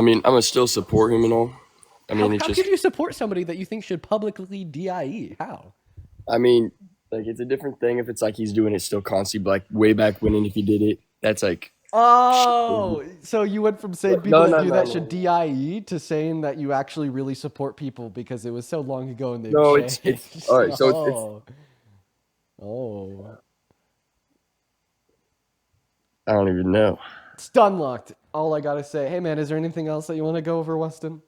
I mean, I'm gonna still support him and all. I How mean, it's how just, could you support somebody that you think should publicly die? How? I mean, like it's a different thing if it's like he's doing it still constantly, but like way back when, and if he did it, that's like, shit. Oh, so you went from saying people No, that no, do no, that no, should no. DIE to saying that you actually really support people because it was so long ago and they've No, it's changed. all right. So it's Oh, oh, I don't even know. stun locked. All I gotta say, hey man, is there anything else that you want to go over, Weston?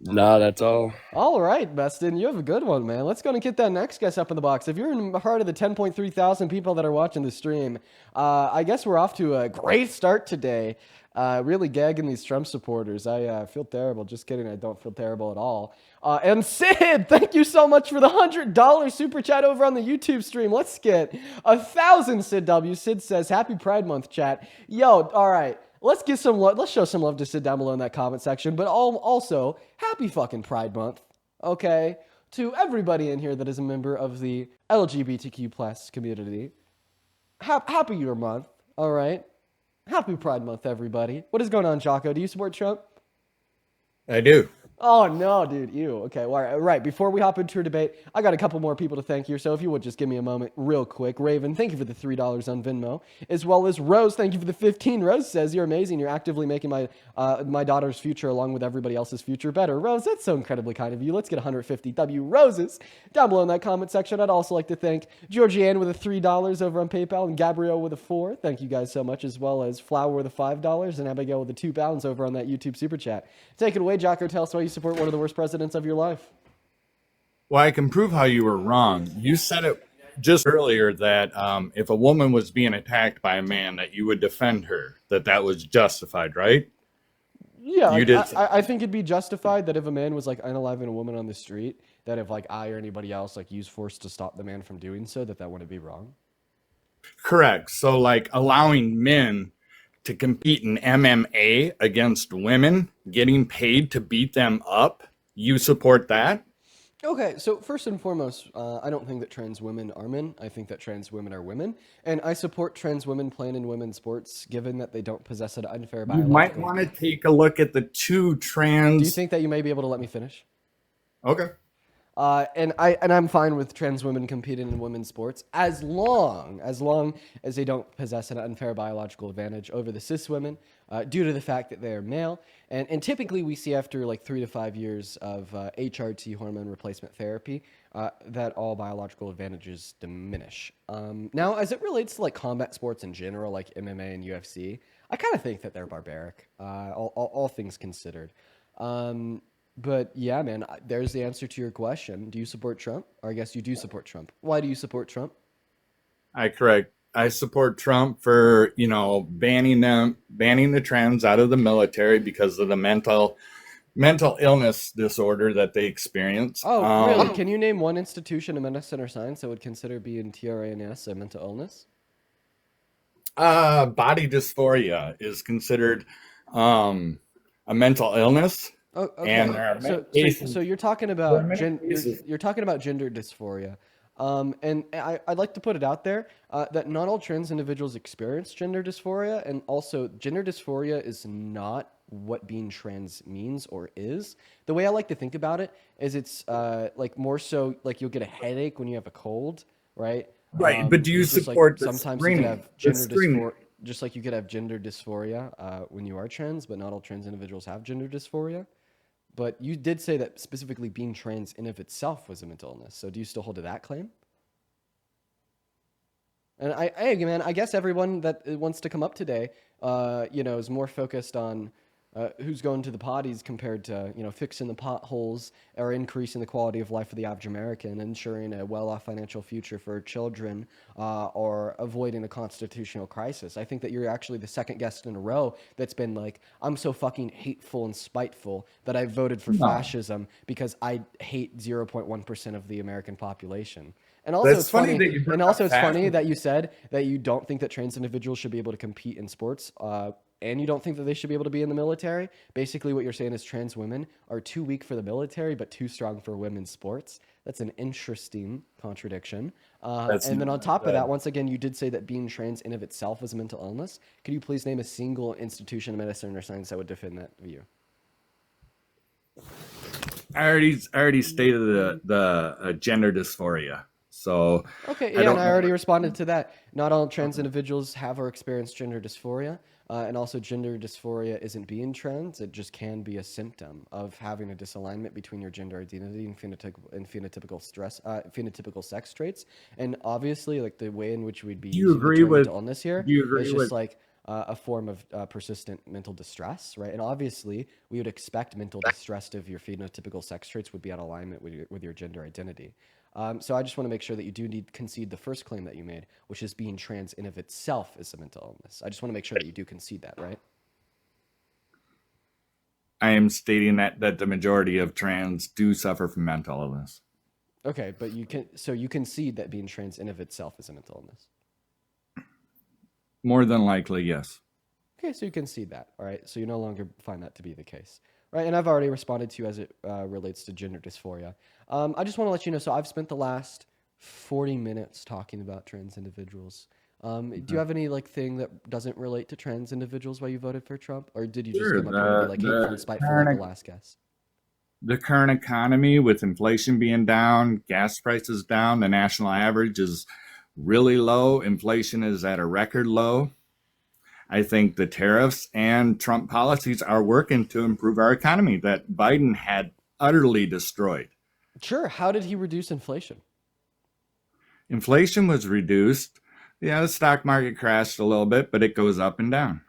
Nah, that's all. All right, Weston, you have a good one, man. Let's go and get that next guest up in the box. If you're in part of the 10.3 thousand people that are watching the stream, I guess we're off to a great start today. Really gagging these Trump supporters. I feel terrible. Just kidding. I don't feel terrible at all. And Sid, thank you so much for the $100 super chat over on the YouTube stream. Let's get 1,000 Sid W. Sid says, "Happy Pride Month, chat." Yo, all right. Let's give some love. Let's show some love to Sid down below in that comment section. But also, happy fucking Pride Month, okay? To everybody in here that is a member of the LGBTQ plus community. Happy your month, all right? Happy Pride Month, everybody. What is going on, Jocko? Do you support Trump? I do. Oh no, dude, you. Okay, well, all right. Before we hop into our debate, I got a couple more people to thank here. So if you would just give me a moment, real quick. Raven, thank you for the $3 on Venmo, as well as Rose. Thank you for the 15. Rose says you're amazing. You're actively making my daughter's future, along with everybody else's future, better. Rose, that's so incredibly kind of you. Let's get 150 W Roses down below in that comment section. I'd also like to thank Georgianne with a $3 over on PayPal and Gabrielle with a 4. Thank you guys so much, as well as Flower with a $5 and Abigail with the £2 over on that YouTube super chat. Take it away, Jocko. Tell us why you support one of the worst presidents of your life. Well, I can prove how you were wrong. You said it just earlier that if a woman was being attacked by a man, that you would defend her, that was justified, right? Yeah, You like did say I think it'd be justified that if a man was like unaliving a woman on the street, that if like I or anybody else like used force to stop the man from doing so, that wouldn't be wrong. correct. So, like allowing men to compete in MMA against women, getting paid to beat them up, you support that? Okay, so first and foremost, I don't think that trans women are men. I think that trans women are women, and I support trans women playing in women's sports, given that they don't possess an unfair You might biological. want to take a look at the two Do you trans. think that you may be able to let me finish? Okay. And I'm fine with trans women competing in women's sports as long as they don't possess an unfair biological advantage over the cis women, due to the fact that they are male. And typically we see after like 3 to 5 years of HRT hormone replacement therapy that all biological advantages diminish. Now, as it relates to like combat sports in general, like MMA and UFC, I kind of think that they're barbaric, all things considered. But yeah, man, there's the answer to your question. Do you support Trump? Or I guess you do support Trump. Why do you support Trump? I correct. I support Trump for, banning the trans out of the military because of the mental illness disorder that they experience. Oh, really? Can you name one institution in medicine or science that would consider being TRANS a mental illness? Body dysphoria is considered a mental illness, Oh, and okay. there are many So cases. you're talking There are about many cases. you're talking about gender dysphoria, and I'd like to put it out there that not all trans individuals experience gender dysphoria, and also gender dysphoria is not what being trans means or is. The way I like to think about it is it's like more so like you'll get a headache when you have a cold, right? Right, but do you Just like support the sometimes you could screening? have The gender screening. dysphoria. Just like you could have gender dysphoria when you are trans, but not all trans individuals have gender dysphoria. But you did say that specifically being trans in of itself was a mental illness. So do you still hold to that claim? And man, I guess everyone that wants to come up today, is more focused on who's going to the potties compared to, fixing the potholes or increasing the quality of life for the average American, ensuring a well-off financial future for children, or avoiding a constitutional crisis. I think that you're actually the second guest in a row that's been like, I'm so fucking hateful and spiteful that I voted for No, fascism because I hate 0.1% of the American population. And also, that's it's funny funny. that you bring And up also, it's funny fascism. that you said that you don't think that trans individuals should be able to compete in sports. and you don't think that they should be able to be in the military. Basically, what you're saying is trans women are too weak for the military, but too strong for women's sports. That's an interesting contradiction. That's And then on top of uh, that, once again, you did say that being trans in of itself is a mental illness. Could you please name a single institution of medicine or science that would defend that view? I already stated the gender dysphoria. So Okay, I yeah, and don't I know. already responded to that. Not all trans individuals have or experience gender dysphoria. And also, gender dysphoria isn't being trans, it just can be a symptom of having a disalignment between your gender identity and phenotypical sex traits. And obviously, like the way in which we'd be Do you using the agree term with? mental illness here Do you is agree just with? like a form of persistent mental distress, right? And obviously, we would expect mental distress if your phenotypical sex traits would be out of alignment with your gender identity. So I just want to make sure that you do need concede the first claim that you made, which is being trans in of itself is a mental illness. I just want to make sure that you do concede that, right? I am stating that the majority of trans do suffer from mental illness. Okay, but you concede that being trans in of itself is a mental illness. More than likely, yes. Okay, so you concede that. All right, so you no longer find that to be the case, right? And I've already responded to you as it relates to gender dysphoria. I just want to let you know. So I've spent the last 40 minutes talking about trans individuals. Do you have any like thing that doesn't relate to trans individuals why you voted for Trump, or did you just Sure. come up here to be like hateful and spiteful like the last guest? The current economy with inflation being down, gas prices down, the national average is really low. Inflation is at a record low. I think the tariffs and Trump policies are working to improve our economy that Biden had utterly destroyed. Sure. How did he reduce inflation? Inflation was reduced. Yeah, the stock market crashed a little bit, but it goes up and down.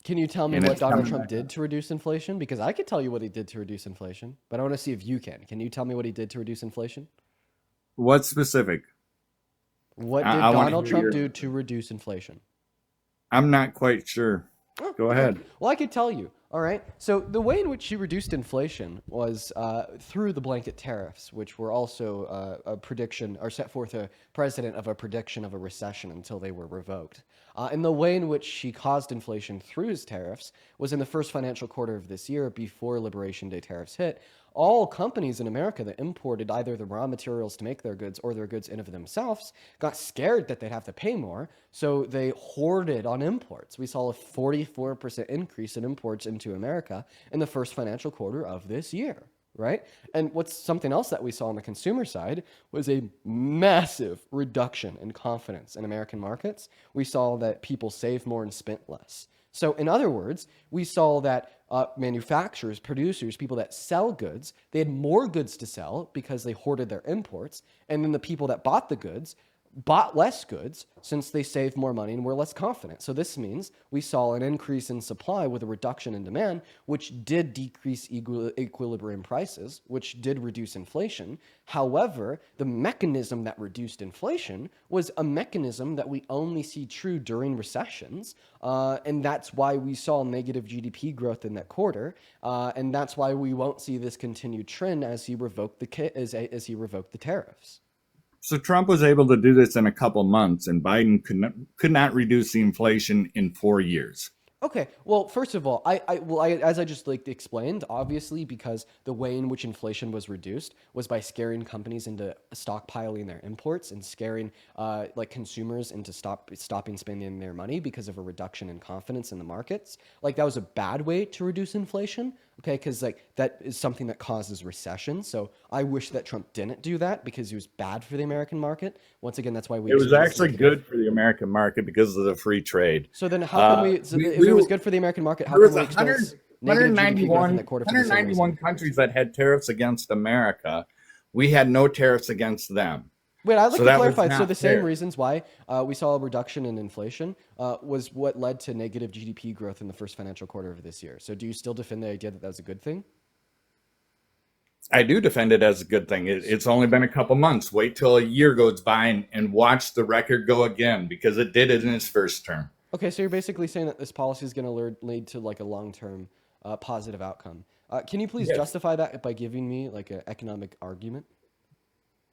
Can you tell me And what it's Donald coming Trump back did up. to reduce inflation? Because I could tell you what he did to reduce inflation, but I want to see if you can. Can you tell me what he did to reduce inflation? What's specific? What did I want to Donald hear Trump your. do to reduce inflation? I'm not quite sure. Oh, Go okay. ahead. Well, I could tell you. All right. So the way in which he reduced inflation was through the blanket tariffs, which were also a prediction or set forth a precedent of a prediction of a recession until they were revoked. And the way in which he caused inflation through his tariffs was in the first financial quarter of this year, before Liberation Day tariffs hit. All companies in America that imported either the raw materials to make their goods or their goods in of themselves got scared that they'd have to pay more, so they hoarded on imports. We saw a 44% increase in imports into America in the first financial quarter of this year, right? And what's something else that we saw on the consumer side was a massive reduction in confidence in American markets. We saw that people saved more and spent less. So, in other words, we saw that manufacturers, producers, people that sell goods, they had more goods to sell because they hoarded their imports. And then the people that bought the goods bought less goods since they saved more money and were less confident. So this means we saw an increase in supply with a reduction in demand, which did decrease equilibrium prices, which did reduce inflation. However, the mechanism that reduced inflation was a mechanism that we only see true during recessions. And that's why we saw negative GDP growth in that quarter. And that's why we won't see this continued trend as he revoked as he revoked the tariffs. So Trump was able to do this in a couple months, and Biden could not reduce the inflation in 4 years. Okay. Well, first of all, as I just like explained, obviously, because the way in which inflation was reduced was by scaring companies into stockpiling their imports and scaring like consumers into stopping spending their money because of a reduction in confidence in the markets. Like that was a bad way to reduce inflation. Okay, because like that is something that causes recession. So I wish that Trump didn't do that because he was bad for the American market. Once again, that's why we It was experienced actually negative. good for the American market because of the free trade. So then, how can we? So if We it was were, good for the American market, how there come was we experienced negative GDP growth in that quarter for the same 191 reason? countries that had tariffs against America. We had no tariffs against them. Wait, I'd like So to that was clarify. So not the same fair. reasons why we saw a reduction in inflation was what led to negative GDP growth in the first financial quarter of this year. So do you still defend the idea that that was a good thing? I do defend it as a good thing. It's only been a couple months. Wait till a year goes by and watch the record go again because it did it in its first term. Okay, so you're basically saying that this policy is going to lead to like a long-term positive outcome. Can you please Yes. justify that by giving me like an economic argument?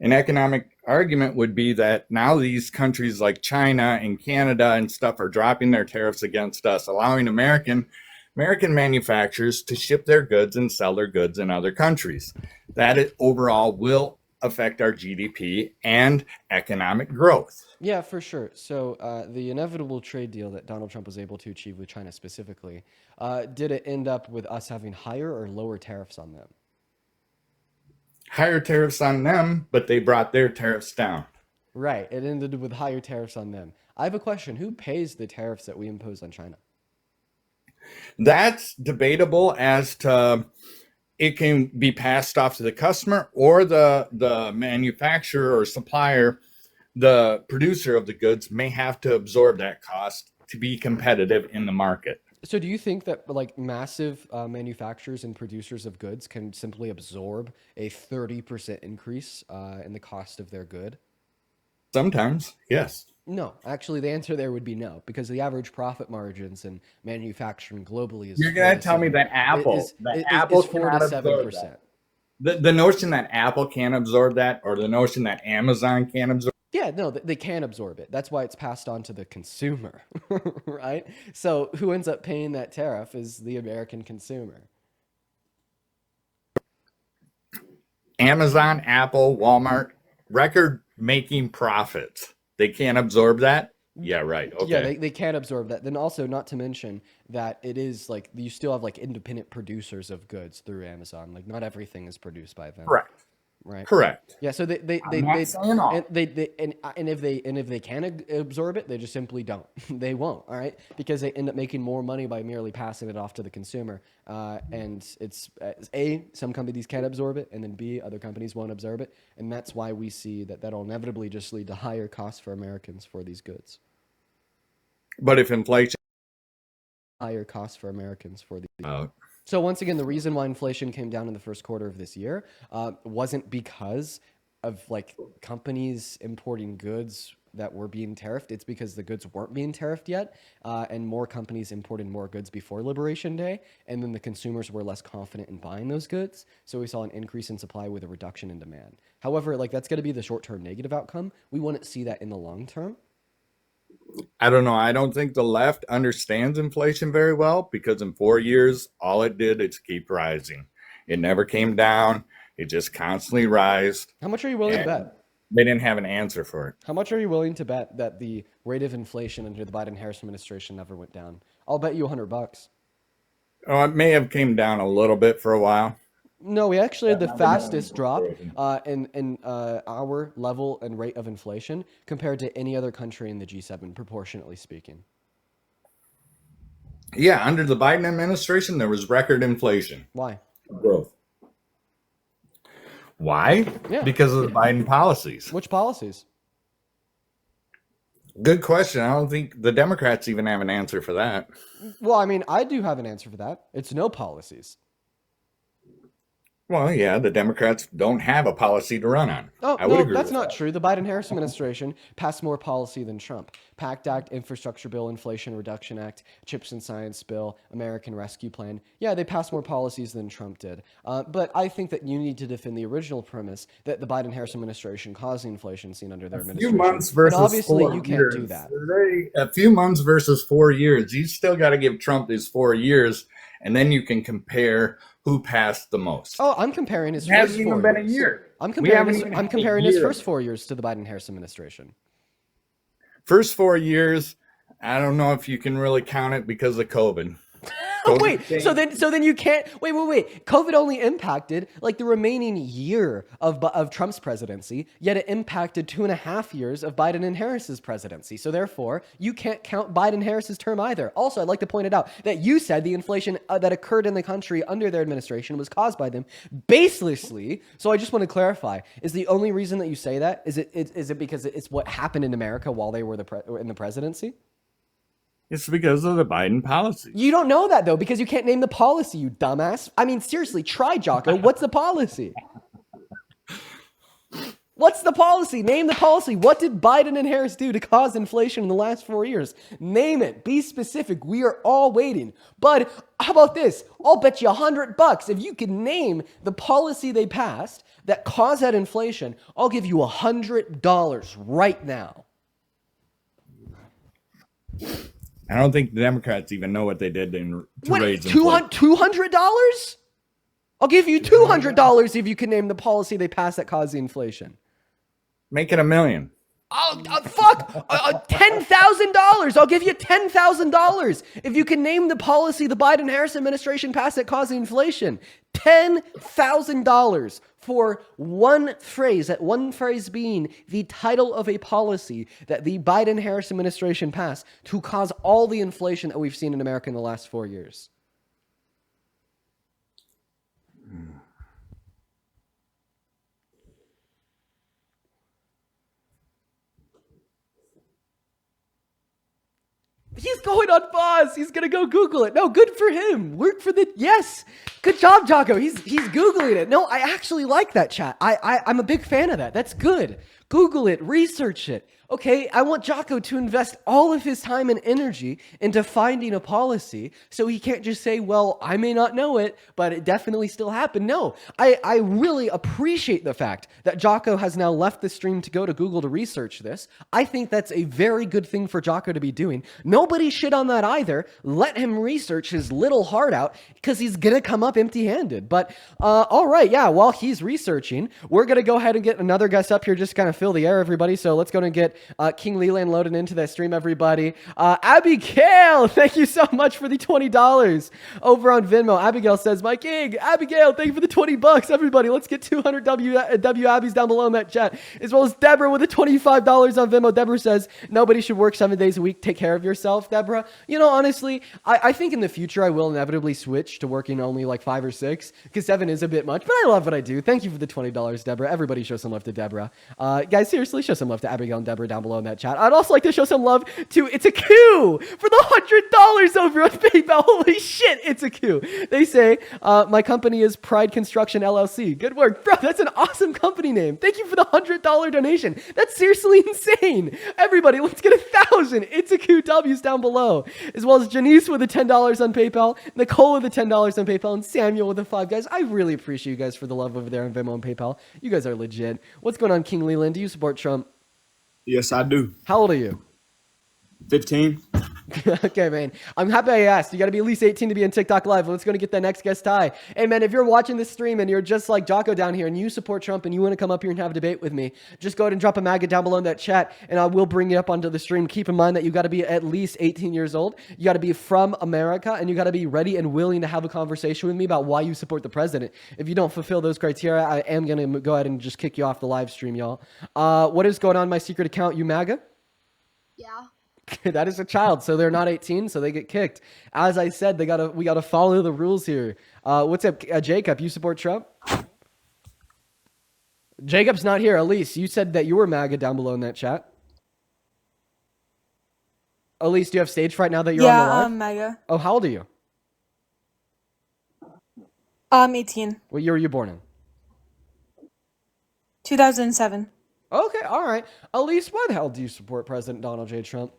An economic argument would be that now these countries like China and Canada and stuff are dropping their tariffs against us, allowing American manufacturers to ship their goods and sell their goods in other countries. That overall will affect our GDP and economic growth. Yeah, for sure. So the inevitable trade deal that Donald Trump was able to achieve with China specifically, did it end up with us having higher or lower tariffs on them? Higher tariffs on them, but they brought their tariffs down. Right. It ended with higher tariffs on them. I have a question. Who pays the tariffs that we impose on China? That's debatable as to it can be passed off to the customer or the manufacturer or supplier, the producer of the goods may have to absorb that cost to be competitive in the market. So do you think that like massive manufacturers and producers of goods can simply absorb a 30% increase in the cost of their good? Sometimes, yes. No, actually, the answer there would be no, because the average profit margins in manufacturing globally is You're going to tell me that Apple, is 4 to 7%. The notion that Apple can't absorb that, or the notion that Amazon can't absorb. Yeah, no, they can absorb it. That's why it's passed on to the consumer, right? So who ends up paying that tariff is the American consumer. Amazon, Apple, Walmart, record-making profits. They can't absorb that? Yeah, right. Okay. Yeah, they can't absorb that. Then also, not to mention that it is like you still have like independent producers of goods through Amazon. Like not everything is produced by them. Correct. Right. Correct. Yeah. So and if they can absorb it, they just simply don't. They won't. All right. Because they end up making more money by merely passing it off to the consumer. And it's some companies can't absorb it, and then B, other companies won't absorb it, and that's why we see that'll inevitably just lead to higher costs for Americans for these goods. But if inflation, higher costs for Americans for these. So once again, the reason why inflation came down in the first quarter of this year wasn't because of like companies importing goods that were being tariffed. It's because the goods weren't being tariffed yet, and more companies imported more goods before Liberation Day, and then the consumers were less confident in buying those goods. So we saw an increase in supply with a reduction in demand. However, like that's going to be the short-term negative outcome. We wouldn't see that in the long term. I don't know. I don't think the left understands inflation very well, because in 4 years, all it did is keep rising. It never came down. It just constantly rised. How much are you willing to bet? They didn't have an answer for it. How much are you willing to bet that the rate of inflation under the Biden-Harris administration never went down? I'll bet you $100. Oh, it may have came down a little bit for a while. No, we actually had the fastest drop in our level and rate of inflation compared to any other country in the G7, proportionately speaking. Yeah, under the Biden administration, there was record inflation. Why? Growth. Why? Yeah. Because of the Biden policies. Which policies? Good question. I don't think the Democrats even have an answer for that. Well, I mean, I do have an answer for that. It's no policies. Well, yeah, the Democrats don't have a policy to run on. Oh, I would no, agree that's with not that. true. The Biden-Harris administration passed more policy than Trump. PACT Act, Infrastructure Bill, Inflation Reduction Act, CHIPS and Science Bill, American Rescue Plan. Yeah, they passed more policies than Trump did. But I think that you need to defend the original premise that the Biden-Harris administration caused the inflation seen under their A few administration. months versus And obviously, 4 you can't years. do that. A few months versus 4 years. You still got to give Trump his 4 years, and then you can compare who passed the most. Oh, I'm comparing his It hasn't first even 4 been a years. year. I'm We haven't comparing even had a his year. first 4 years to the Biden-Harris administration. First 4 years, I don't know if you can really count it because of COVID. Wait, so then you can't wait. COVID only impacted like the remaining year of Trump's presidency, yet it impacted 2.5 years of Biden and Harris's presidency. So therefore, you can't count Biden-Harris's term either. Also, I'd like to point it out that you said the inflation that occurred in the country under their administration was caused by them baselessly. So I just want to clarify: is the only reason that you say that is it because it's what happened in America while they were in the presidency? It's because of the Biden policy. You don't know that, though, because you can't name the policy, you dumbass. I mean, seriously, try, Jocko. What's the policy? What's the policy? Name the policy. What did Biden and Harris do to cause inflation in the last 4 years? Name it. Be specific. We are all waiting. But how about this? I'll bet you $100 if you can name the policy they passed that caused that inflation. I'll give you $100 right now. I don't think the Democrats even know what they did to raise inflation. $200? I'll give you $200 if you can name the policy they passed that caused the inflation. Make it $1 million. Oh, fuck! $10,000. I'll give you $10,000 if you can name the policy the Biden-Harris administration passed that caused the inflation. $10,000 for one phrase, that one phrase being the title of a policy that the Biden-Harris administration passed to cause all the inflation that we've seen in America in the last 4 years. He's going on pause. He's going to go Google it. No, good for him. Work for the... Yes. Good job, Jocko. He's Googling it. No, I actually like that, chat. I'm a big fan of that. That's good. Google it. Research it. Okay, I want Jocko to invest all of his time and energy into finding a policy so he can't just say, well, I may not know it, but it definitely still happened. No, I really appreciate the fact that Jocko has now left the stream to go to Google to research this. I think that's a very good thing for Jocko to be doing. Nobody shit on that either. Let him research his little heart out because he's going to come up empty-handed. But all right, yeah, while he's researching, we're going to go ahead and get another guest up here just to kind of fill the air, everybody. So let's go and get King Leland loaded into that stream, everybody. Abigail, thank you so much for the $20 over on Venmo. Abigail says, my king. Abigail, thank you for the $20, everybody. Let's get 200 W Abbies down below in that chat, as well as Deborah with the $25 on Venmo. Deborah says, nobody should work 7 days a week. Take care of yourself, Deborah. You know, honestly, I think in the future I will inevitably switch to working only like 5 or 6, because 7 is a bit much, but I love what I do. Thank you for the $20, Deborah. Everybody show some love to Deborah. Guys, seriously, show some love to Abigail and Deborah down below in that chat. I'd also like to show some love to It's a Coup for the $100 over on PayPal. Holy shit, It's a Coup. They say, my company is Pride Construction LLC. Good work. Bro, that's an awesome company name. Thank you for the $100 donation. That's seriously insane. Everybody, let's get 1,000 It's a Coup W's down below. As well as Janice with the $10 on PayPal, Nicole with the $10 on PayPal, and Samuel with the $5. Guys, I really appreciate you guys for the love over there on Venmo and PayPal. You guys are legit. What's going on, King Leland? Do you support Trump? Yes, I do. How old are you? 15. Okay, man. I'm happy I asked. You got to be at least 18 to be in TikTok Live. Let's go to get that next guest, Ty. Hey, man, if you're watching this stream and you're just like Jocko down here and you support Trump and you want to come up here and have a debate with me, just go ahead and drop a Maga down below in that chat and I will bring you up onto the stream. Keep in mind that you got to be at least 18 years old. You got to be from America and you got to be ready and willing to have a conversation with me about why you support the president. If you don't fulfill those criteria, I am going to go ahead and just kick you off the live stream, y'all. What is going on my secret account, you Maga? Yeah. That is a child, so they're not 18, so they get kicked. As I said, we gotta follow the rules here. What's up, Jacob? You support Trump? Jacob's not here. Elise, you said that you were MAGA down below in that chat. Elise, do you have stage fright now that you're on the live? Yeah, I'm MAGA. Oh, how old are you? I'm 18. What year were you born in? 2007. Okay, all right. Elise, why the hell do you support President Donald J. Trump?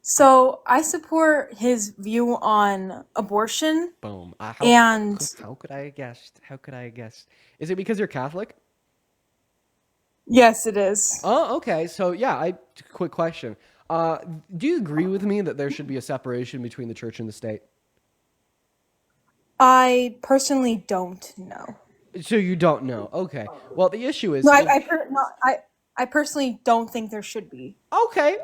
So I support his view on abortion. Boom. And how could I have guessed? How could I have guessed? Is it because you're Catholic? yes, it is. Oh, okay. So yeah, quick question. Do you agree with me that there should be a separation between the church and the state? I personally don't know. So you don't know. Okay. Well, the issue is... No, I personally don't think there should be. Okay.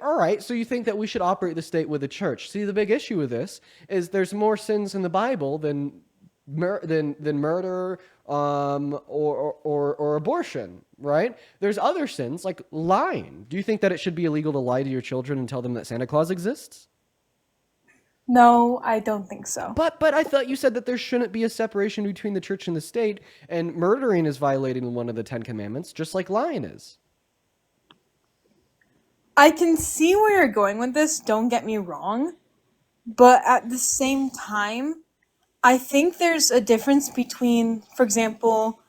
All right. So you think that we should operate the state with the church. See, the big issue with this is there's more sins in the Bible than murder or abortion, right? There's other sins like lying. Do you think that it should be illegal to lie to your children and tell them that Santa Claus exists? No, I don't think so. But I thought you said that there shouldn't be a separation between the church and the state, and murdering is violating one of the 10 commandments, just like lying is. I can see where you're going with this, don't get me wrong. But at the same time, I think there's a difference between, for example,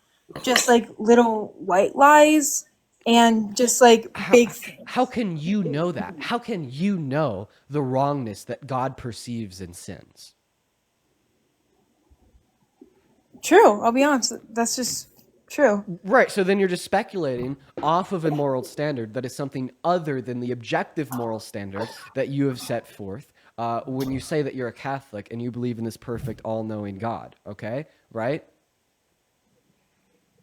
just like little white lies and just like big things. How can you know that? How can you know the wrongness that God perceives in sins? True, I'll be honest. That's just true. Right, so then you're just speculating off of a moral standard that is something other than the objective moral standard that you have set forth when you say that you're a Catholic and you believe in this perfect, all-knowing God, okay? Right?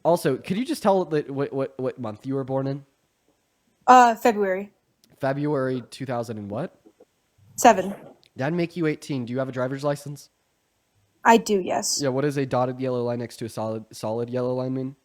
Also, could you just tell what month you were born in? February February 2000 and what? 7. That'd make you 18. Do you have a driver's license? I do, yes. Yeah, what does a dotted yellow line next to a solid yellow line mean?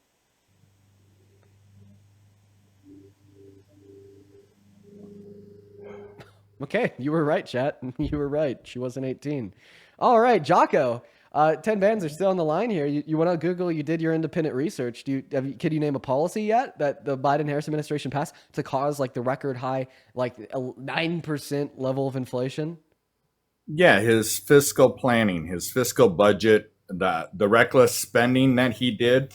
Okay, you were right, chat. You were right. She wasn't 18. All right, Jocko. 10 bands are still on the line here. You went on Google. You did your independent research. Can you name a policy yet that the Biden-Harris administration passed to cause like the record high, like 9% level of inflation? Yeah, his fiscal planning, his fiscal budget, the reckless spending that he did,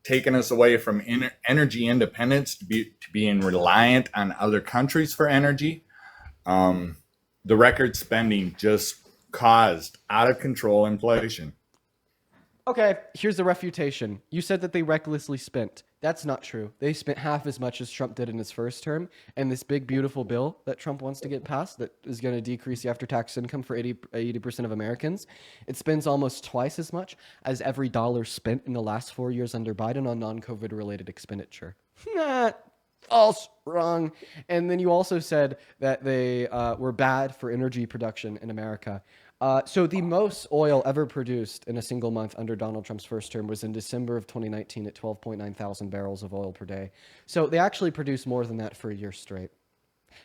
taking us away from energy independence to being reliant on other countries for energy. The record spending just caused out of control inflation. Okay, here's the refutation. You said that they recklessly spent. That's not true. They spent half as much as Trump did in his first term, and this big, beautiful bill that Trump wants to get passed that is going to decrease the after-tax income for 80% of Americans, it spends almost twice as much as every dollar spent in the last 4 years under Biden on non-COVID related expenditure. False, wrong. And then you also said that they were bad for energy production in America. So the most oil ever produced in a single month under Donald Trump's first term was in December of 2019 at 12.9 thousand barrels of oil per day. So they actually produced more than that for a year straight.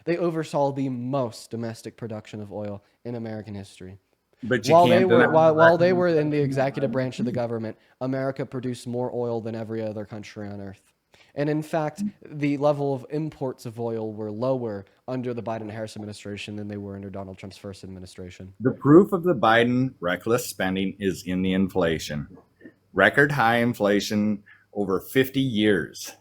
They oversaw the most domestic production of oil in American history. But you While can't they were deny while they were in the executive branch of the government, America produced more oil than every other country on earth. And in fact, the level of imports of oil were lower under the Biden-Harris administration than they were under Donald Trump's first administration. the proof of the Biden reckless spending is in the inflation. Record high inflation over 50 years.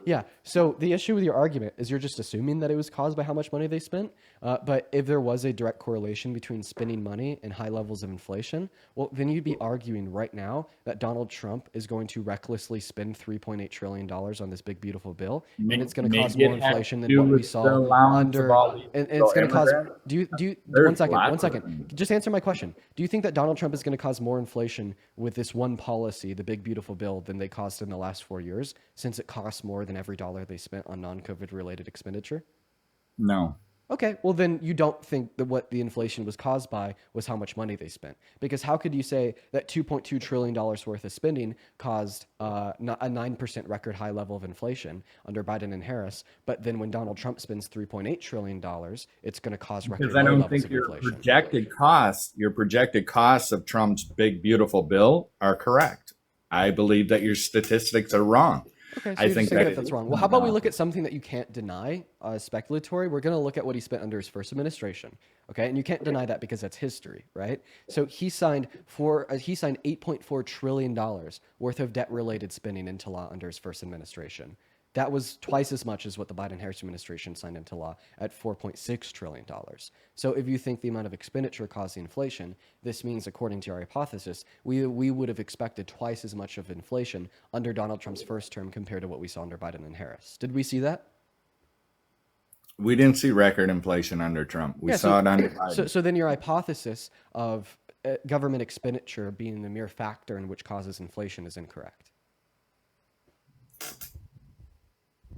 Yeah, so the issue with your argument is you're just assuming that it was caused by how much money they spent. But if there was a direct correlation between spending money and high levels of inflation, well, then you'd be arguing right now that Donald Trump is going to recklessly spend $3.8 trillion on this big, beautiful bill, and it's going to cause more inflation than what we saw under. And it's going to cause. Do you? One second. Just answer my question. Do you think that Donald Trump is going to cause more inflation with this one policy, the big, beautiful bill, than they caused in the last 4 years, since it costs more than every dollar they spent on non-COVID related expenditure? No. Okay, well then you don't think that what the inflation was caused by was how much money they spent. Because how could you say that $2.2 trillion worth of spending caused a 9% record high level of inflation under Biden and Harris, but then when Donald Trump spends $3.8 trillion, it's going to cause record Because I low don't levels think of your inflation? projected costs of Trump's big, beautiful bill are correct. I believe that your statistics are wrong. Okay, so I you're think just saying that that's wrong. Well, how about we look at something that you can't deny, speculatory? We're going to look at what he spent under his first administration, okay? And you can't deny that because that's history, right? So he signed $8.4 trillion worth of debt-related spending into law under his first administration. That was twice as much as what the Biden-Harris administration signed into law at $4.6 trillion. So if you think the amount of expenditure caused the inflation, this means, according to our hypothesis, we would have expected twice as much of inflation under Donald Trump's first term compared to what we saw under Biden and Harris. Did we see that? We didn't see record inflation under Trump. We saw it under Biden. So then your hypothesis of government expenditure being the mere factor in which causes inflation is incorrect.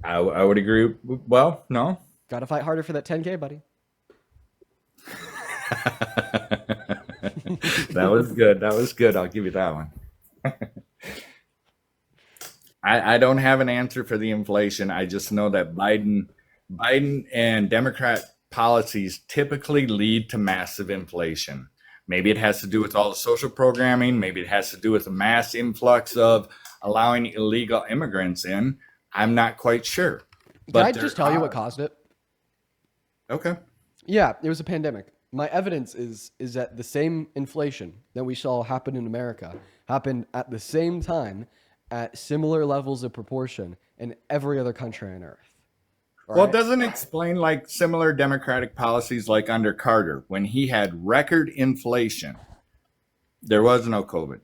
I would agree. Well, no. Got to fight harder for that 10K, buddy. That was good. That was good. I'll give you that one. I don't have an answer for the inflation. I just know that Biden and Democrat policies typically lead to massive inflation. Maybe it has to do with all the social programming. Maybe it has to do with the mass influx of allowing illegal immigrants in. I'm not quite sure. Can I just tell you what caused it? Okay. Yeah, it was a pandemic. My evidence is that the same inflation that we saw happen in America happened at the same time at similar levels of proportion in every other country on Earth. All Well, right? it doesn't explain like similar democratic policies like under Carter when he had record inflation. There was no COVID.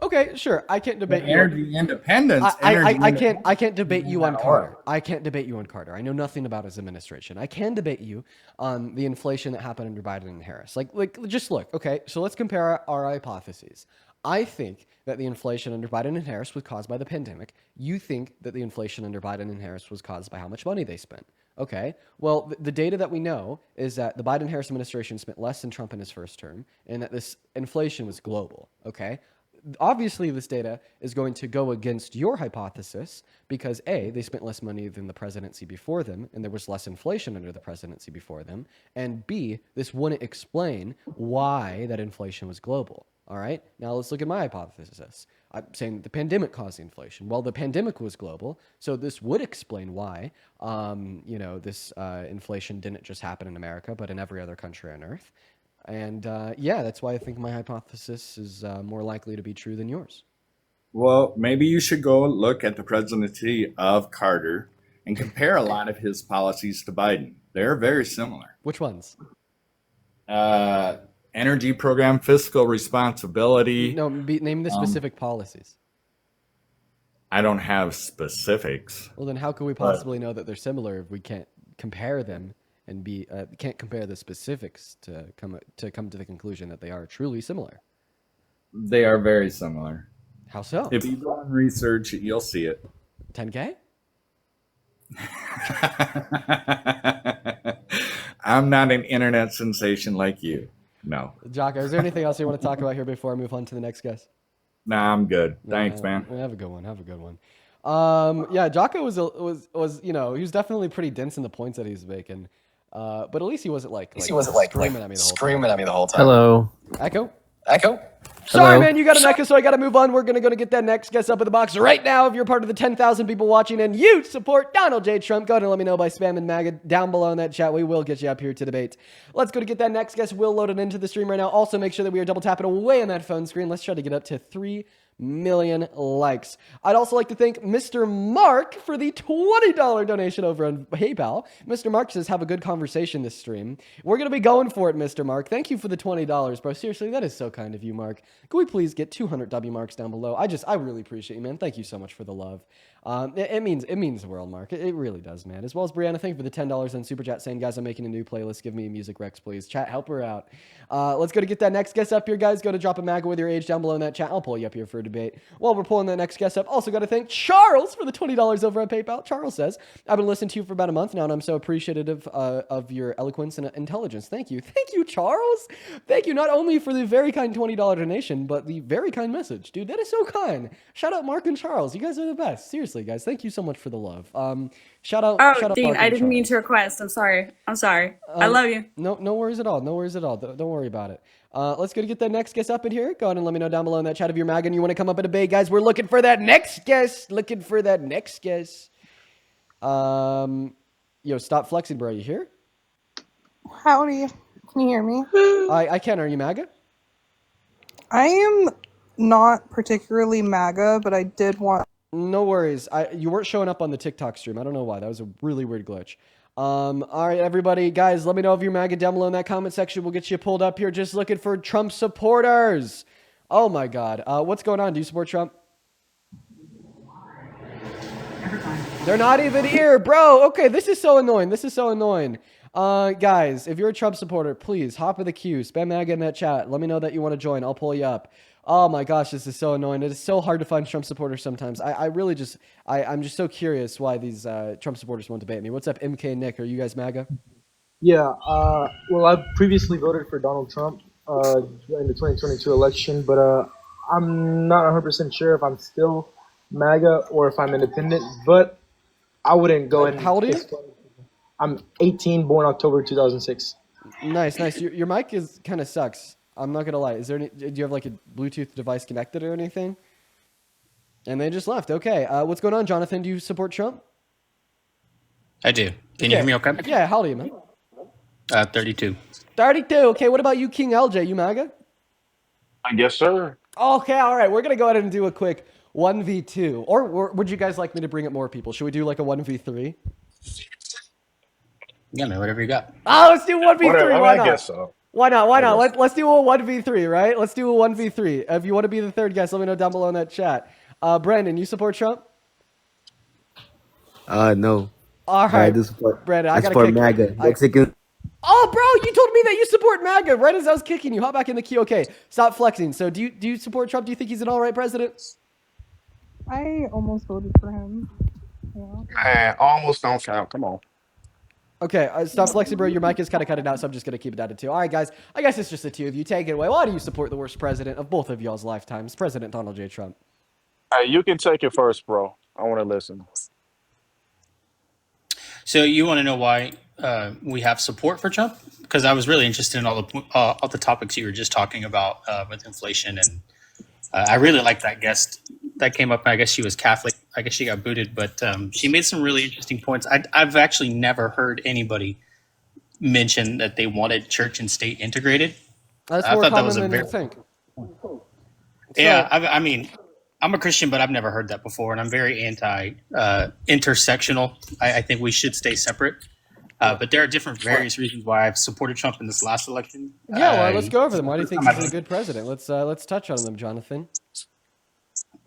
Okay, sure. I can't debate you. Energy independence. I can't debate you on Carter. I can't debate you on Carter. I know nothing about his administration. I can debate you on the inflation that happened under Biden and Harris. Like just look. Okay, so let's compare our hypotheses. I think that the inflation under Biden and Harris was caused by the pandemic. You think that the inflation under Biden and Harris was caused by how much money they spent. Okay, well, the data that we know is that the Biden-Harris administration spent less than Trump in his first term, and that this inflation was global. Okay, obviously this data is going to go against your hypothesis because A, they spent less money than the presidency before them and there was less inflation under the presidency before them, and B, this wouldn't explain why that inflation was global. All right, now let's look at my hypothesis. I'm saying the pandemic caused the inflation. Well, the pandemic was global, so this would explain why this inflation didn't just happen in America but in every other country on Earth. And yeah, that's why I think my hypothesis is more likely to be true than yours. Well, maybe you should go look at the presidency of Carter and compare a lot of his policies to Biden. They're very similar. Which ones? Energy program, fiscal responsibility. No, name the specific policies. I don't have specifics. Well, then how could we possibly know that they're similar if we can't compare them and can't compare the specifics to come to the conclusion that they are truly similar? They are very similar. How so? If you go and research it, you'll see it. 10K? I'm not an internet sensation like you. No. Jocko, is there anything else you want to talk about here before I move on to the next guest? Nah, I'm good. Thanks, man. Have a good one. Have a good one. Yeah, Jocko was he was definitely pretty dense in the points that he was making. But at least he wasn't screaming at me the whole time. Hello. Echo? Hello. Sorry, man, you got an echo, so I got to move on. We're going to get that next guest up in the box right now. If you're part of the 10,000 people watching and you support Donald J. Trump, go ahead and let me know by spamming MAGA down below in that chat. We will get you up here to debate. Let's go to get that next guest. We'll load it into the stream right now. Also, make sure that we are double tapping away on that phone screen. Let's try to get up to 3 million likes. I'd also like to thank Mr. Mark for the $20 donation over on PayPal. Mr. Mark says, have a good conversation this stream. We're going to be going for it, Mr. Mark. Thank you for the $20, bro. Seriously, that is so kind of you, Mark. Can we please get 200 W marks down below? I really appreciate you, man. Thank you so much for the love. It means the world, Mark. It really does, man. As well as Brianna, thank you for the $10 on Super Chat saying, guys, I'm making a new playlist. Give me a music Rex, please. Chat, help her out. Let's go to get that next guest up here, guys. Go to drop a MAGA with your age down below in that chat. I'll pull you up here for a debate. While we're pulling that next guest up, also got to thank Charles for the $20 over on PayPal. Charles says, I've been listening to you for about a month now, and I'm so appreciative of your eloquence and intelligence. Thank you. Thank you, Charles. Thank you not only for the very kind $20 donation, but the very kind message. Dude, that is so kind. Shout out Mark and Charles. You guys are the best. Seriously, guys. Thank you so much for the love. Shout out. Oh, shout out Dean, Mark I and didn't mean Charles. to request. I'm sorry. I love you. No worries at all. No worries at all. Don't worry about it. Let's go to get that next guest up in here. Go ahead and let me know down below in that chat if you're MAGA and you want to come up and debate, guys. We're looking for that next guest. Yo, stop flexing, bro. You here? Howdy. Can you hear me? I can. Are you MAGA? I am not particularly MAGA, but I did want... No worries. You weren't showing up on the TikTok stream. I don't know why. That was a really weird glitch. All right, everybody. Guys, let me know if you're MAGA down below in that comment section. We'll get you pulled up here. Just looking for Trump supporters. Oh, my God. What's going on? Do you support Trump? They're not even here, bro. Okay, this is so annoying. Guys, if you're a Trump supporter, please hop in the queue. Spam MAGA in that chat. Let me know that you want to join. I'll pull you up. Oh my gosh, this is so annoying. It is so hard to find Trump supporters sometimes. I'm just so curious why these Trump supporters won't debate me. What's up, MK and Nick? Are you guys MAGA? Yeah, well, I previously voted for Donald Trump in the 2022 election, but I'm not 100% sure if I'm still MAGA or if I'm independent, but I wouldn't go in. How old are you? I'm 18, born October 2006. Nice. Your mic kind of sucks. I'm not gonna lie. Do you have like a Bluetooth device connected or anything? And they just left. Okay. What's going on, Jonathan? Do you support Trump? I do. Can you hear me okay? Yeah. How old are you, man? 32. 32. Okay, what about you, King LJ? You MAGA? I guess, sir. Okay, all right. We're going to go ahead and do a quick 1v2. Or would you guys like me to bring up more people? Should we do like a 1v3? Yeah, man, whatever you got. Oh, let's do 1v3. Whatever, Why I not? guess so. Why not? Why I not? guess. Let's do a 1v3, right? Let's do a 1v3. If you want to be the third guest, let me know down below in that chat. Brandon, you support Trump? No. All But I right. do support. Brandon, I I gotta support kick MAGA. I- Mexican. Oh, bro, you told me that you support MAGA right as I was kicking you. Hop back in the queue. Okay, stop flexing. So do you support Trump? Do you think he's an all right president? I almost voted for him. Yeah. Man, almost don't count. Come on. Okay, stop flexing, bro. Your mic is kind of cutting out, so I'm just going to keep it down to 2. All right, guys. I guess it's just the two of you. Take it away. Why do you support the worst president of both of y'all's lifetimes, President Donald J. Trump? Hey, you can take it first, bro. I want to listen. So you want to know why we have support for Trump? Because I was really interested in all the topics you were just talking about with inflation, and I really like that guest that came up. I guess she was Catholic. I guess she got booted, but she made some really interesting points. I've actually never heard anybody mention that they wanted church and state integrated. That's I more thought that common was a than very you think. yeah. I mean, I'm a Christian, but I've never heard that before, and I'm very anti intersectional. I think we should stay separate. But there are various reasons why I've supported Trump in this last election. Yeah, well, let's go over them. Why do you think I'm he's a good president? Let's touch on them, Jonathan.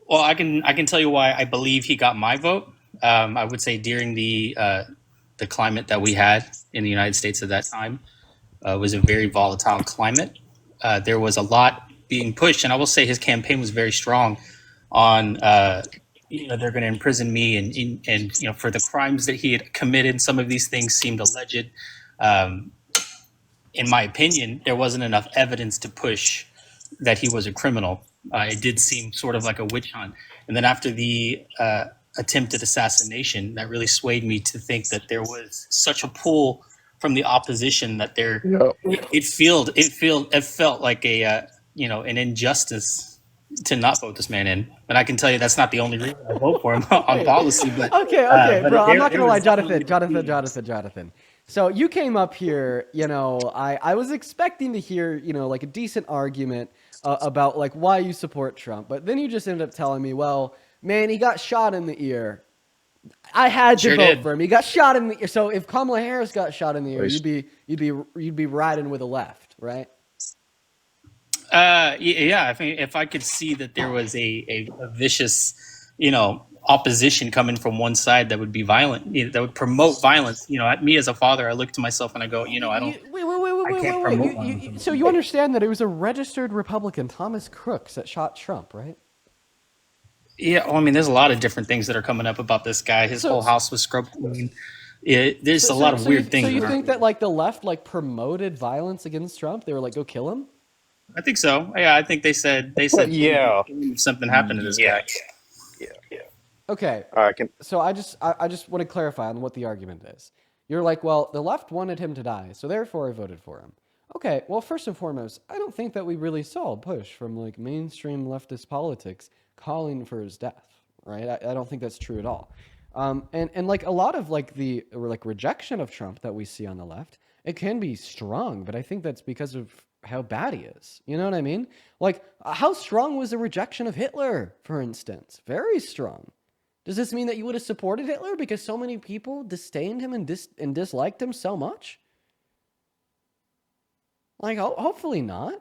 Well, I can tell you why I believe he got my vote. I would say during the climate that we had in the United States at that time was a very volatile climate. There was a lot being pushed, and I will say his campaign was very strong on they're going to imprison me and for the crimes that he had committed. Some of these things seemed alleged. In my opinion, there wasn't enough evidence to push that he was a criminal. It did seem sort of like a witch hunt. And then after the attempted assassination, that really swayed me to think that there was such a pull from the opposition that it felt like an injustice to not vote this man in. But I can tell you that's not the only reason I vote for him on policy. But Okay, but bro. I'm not gonna lie, it was- Jonathan. So you came up here, I was expecting to hear, like a decent argument about like why you support Trump, but then you just ended up telling me, well, man, he got shot in the ear. I had to Sure vote did. for him. He got shot in the ear. So if Kamala Harris got shot in the ear, you'd be riding with the left, right? Yeah. If I could see that there was a vicious, opposition coming from one side that would be violent, that would promote violence. Me as a father, I look to myself and I go, I don't. I can't promote violence. So you understand that it was a registered Republican, Thomas Crooks, that shot Trump, right? Yeah, well, I mean, there's a lot of different things that are coming up about this guy. His whole house was scrubbed clean. There's a lot of weird things. So you that are- think that like the left like promoted violence against Trump? They were like, go kill him? I think so. Yeah, I think they said yeah. if something happened to this guy. Yeah. Okay. All right. So I just want to clarify on what the argument is. You're like, well, the left wanted him to die, so therefore I voted for him. Okay, well, first and foremost, I don't think that we really saw a push from like mainstream leftist politics calling for his death, right? I don't think that's true at all. And like a lot of like the rejection of Trump that we see on the left, it can be strong, but I think that's because of how bad he is. You know what I mean? Like, how strong was the rejection of Hitler, for instance? Very strong. Does this mean that you would have supported Hitler because so many people disdained him and disliked him so much? Like, hopefully not.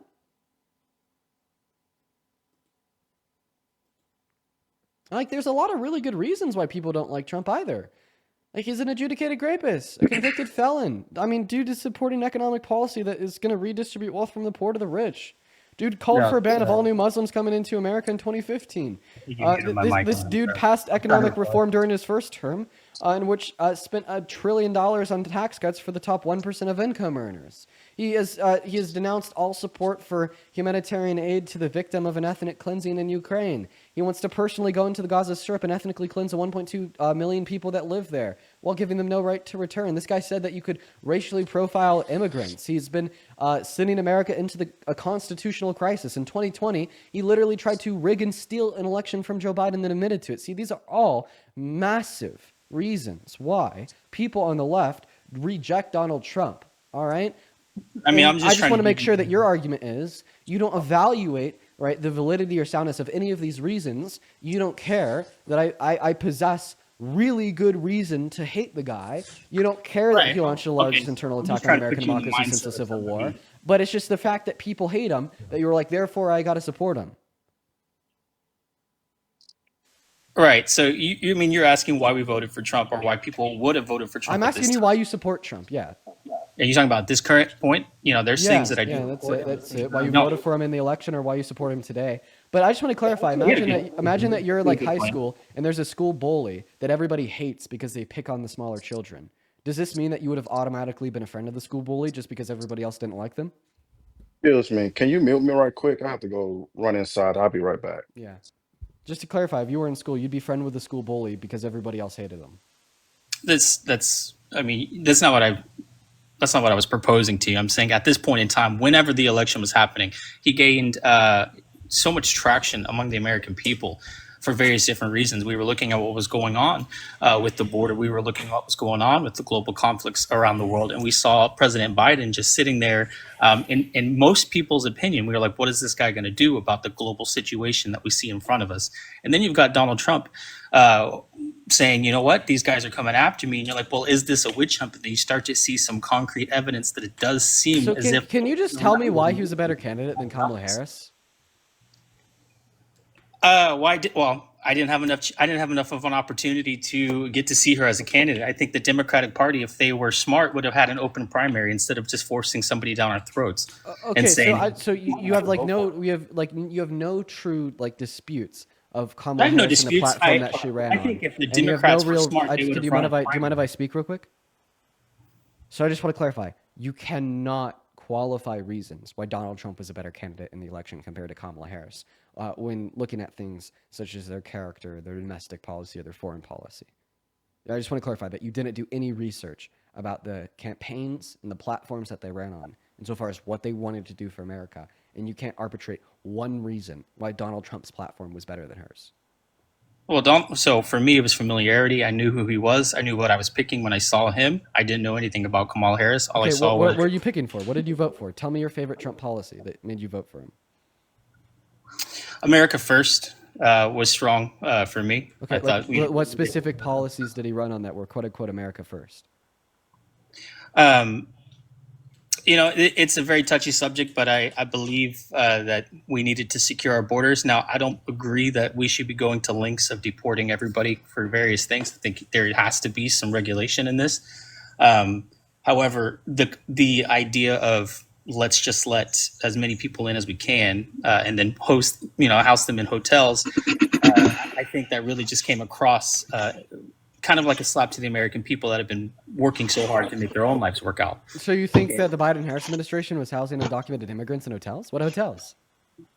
Like, there's a lot of really good reasons why people don't like Trump either. Like, he's an adjudicated rapist, a convicted felon. I mean, dude is supporting economic policy that is going to redistribute wealth from the poor to the rich. Dude called for a ban of all new Muslims coming into America in 2015. This dude passed economic reform during his first term, in which spent $1 trillion on tax cuts for the top 1% of income earners. He has denounced all support for humanitarian aid to the victim of an ethnic cleansing in Ukraine. He wants to personally go into the Gaza Strip and ethnically cleanse the 1.2 million people that live there, while giving them no right to return. This guy said that you could racially profile immigrants. He's been sending America into a constitutional crisis. In 2020, he literally tried to rig and steal an election from Joe Biden, then admitted to it. See, these are all massive reasons why people on the left reject Donald Trump. All right. I mean, I'm I just just trying want to to make give sure you. that your argument is you don't evaluate, right, the validity or soundness of any of these reasons. You don't care that I possess really good reason to hate the guy. You don't care that Right. he launched the largest Okay. internal I'm just attack on trying to American put you in the democracy since the mindset of Civil War. somebody. But it's just the fact that people hate him that you were like, therefore, I got to support him. Right. So you mean you're asking why we voted for Trump or why people would have voted for I'm Trump at this asking you time? why you support Trump. Yeah. Are you talking about this current point? There's things Yeah, that I do yeah, that's support it. and there's That's things it. that Why I you don't. voted for him in the election, or why you support him today. But I just want to clarify. Imagine that you're like Good high point. school and there's a school bully that everybody hates because they pick on the smaller children. Does this mean that you would have automatically been a friend of the school bully just because everybody else didn't like them? Excuse me. Can you mute me right quick? I have to go run inside. I'll be right back. Yeah. Just to clarify, if you were in school, you'd be friend with the school bully because everybody else hated them. That's I mean, that's not what I was proposing to you. I'm saying at this point in time, whenever the election was happening, he gained so much traction among the American people for various different reasons. We were looking at what was going on with the border. We were looking at what was going on with the global conflicts around the world. And we saw President Biden just sitting there. In most people's opinion, we were like, what is this guy going to do about the global situation that we see in front of us? And then you've got Donald Trump saying, you know what, these guys are coming after me. And you're like, well, is this a witch hunt? And then you start to see some concrete evidence that it does seem So as if. can you just tell me why he was a better candidate than Kamala Harris? Well, I didn't have enough. I didn't have enough of an opportunity to get to see her as a candidate. I think the Democratic Party, if they were smart, would have had an open primary instead of just forcing somebody down our throats Okay, and saying, so you have like no you have no true like disputes of "I Kamala have no Harris and the disputes." platform that she ran I on, think if the and you have no Democrats were real. smart, they would Do have you run mind a if I do you mind if primary. I speak real quick? So I just want to clarify. You cannot qualify reasons why Donald Trump was a better candidate in the election compared to Kamala Harris when looking at things such as their character, their domestic policy, or their foreign policy. I just want to clarify that you didn't do any research about the campaigns and the platforms that they ran on, insofar as what they wanted to do for America. And you can't arbitrate one reason why Donald Trump's platform was better than hers. Well, so for me, it was familiarity. I knew who he was. I knew what I was picking when I saw him. I didn't know anything about Kamala Harris. All I Okay, saw what was are you picking for? What did you vote for? Tell me your favorite Trump policy that made you vote for him. America First was strong for me. Okay, I thought what specific policies did he run on that were quote unquote America first? Um, it's a very touchy subject, but I believe that we needed to secure our borders. Now, I don't agree that we should be going to lengths of deporting everybody for various things. I think there has to be some regulation in this. However, the idea of let's just let as many people in as we can and then house them in hotels, I think that really just came across kind of like a slap to the American people that have been working so hard to make their own lives work out. So you think that the Biden-Harris administration was housing undocumented immigrants in hotels? What hotels?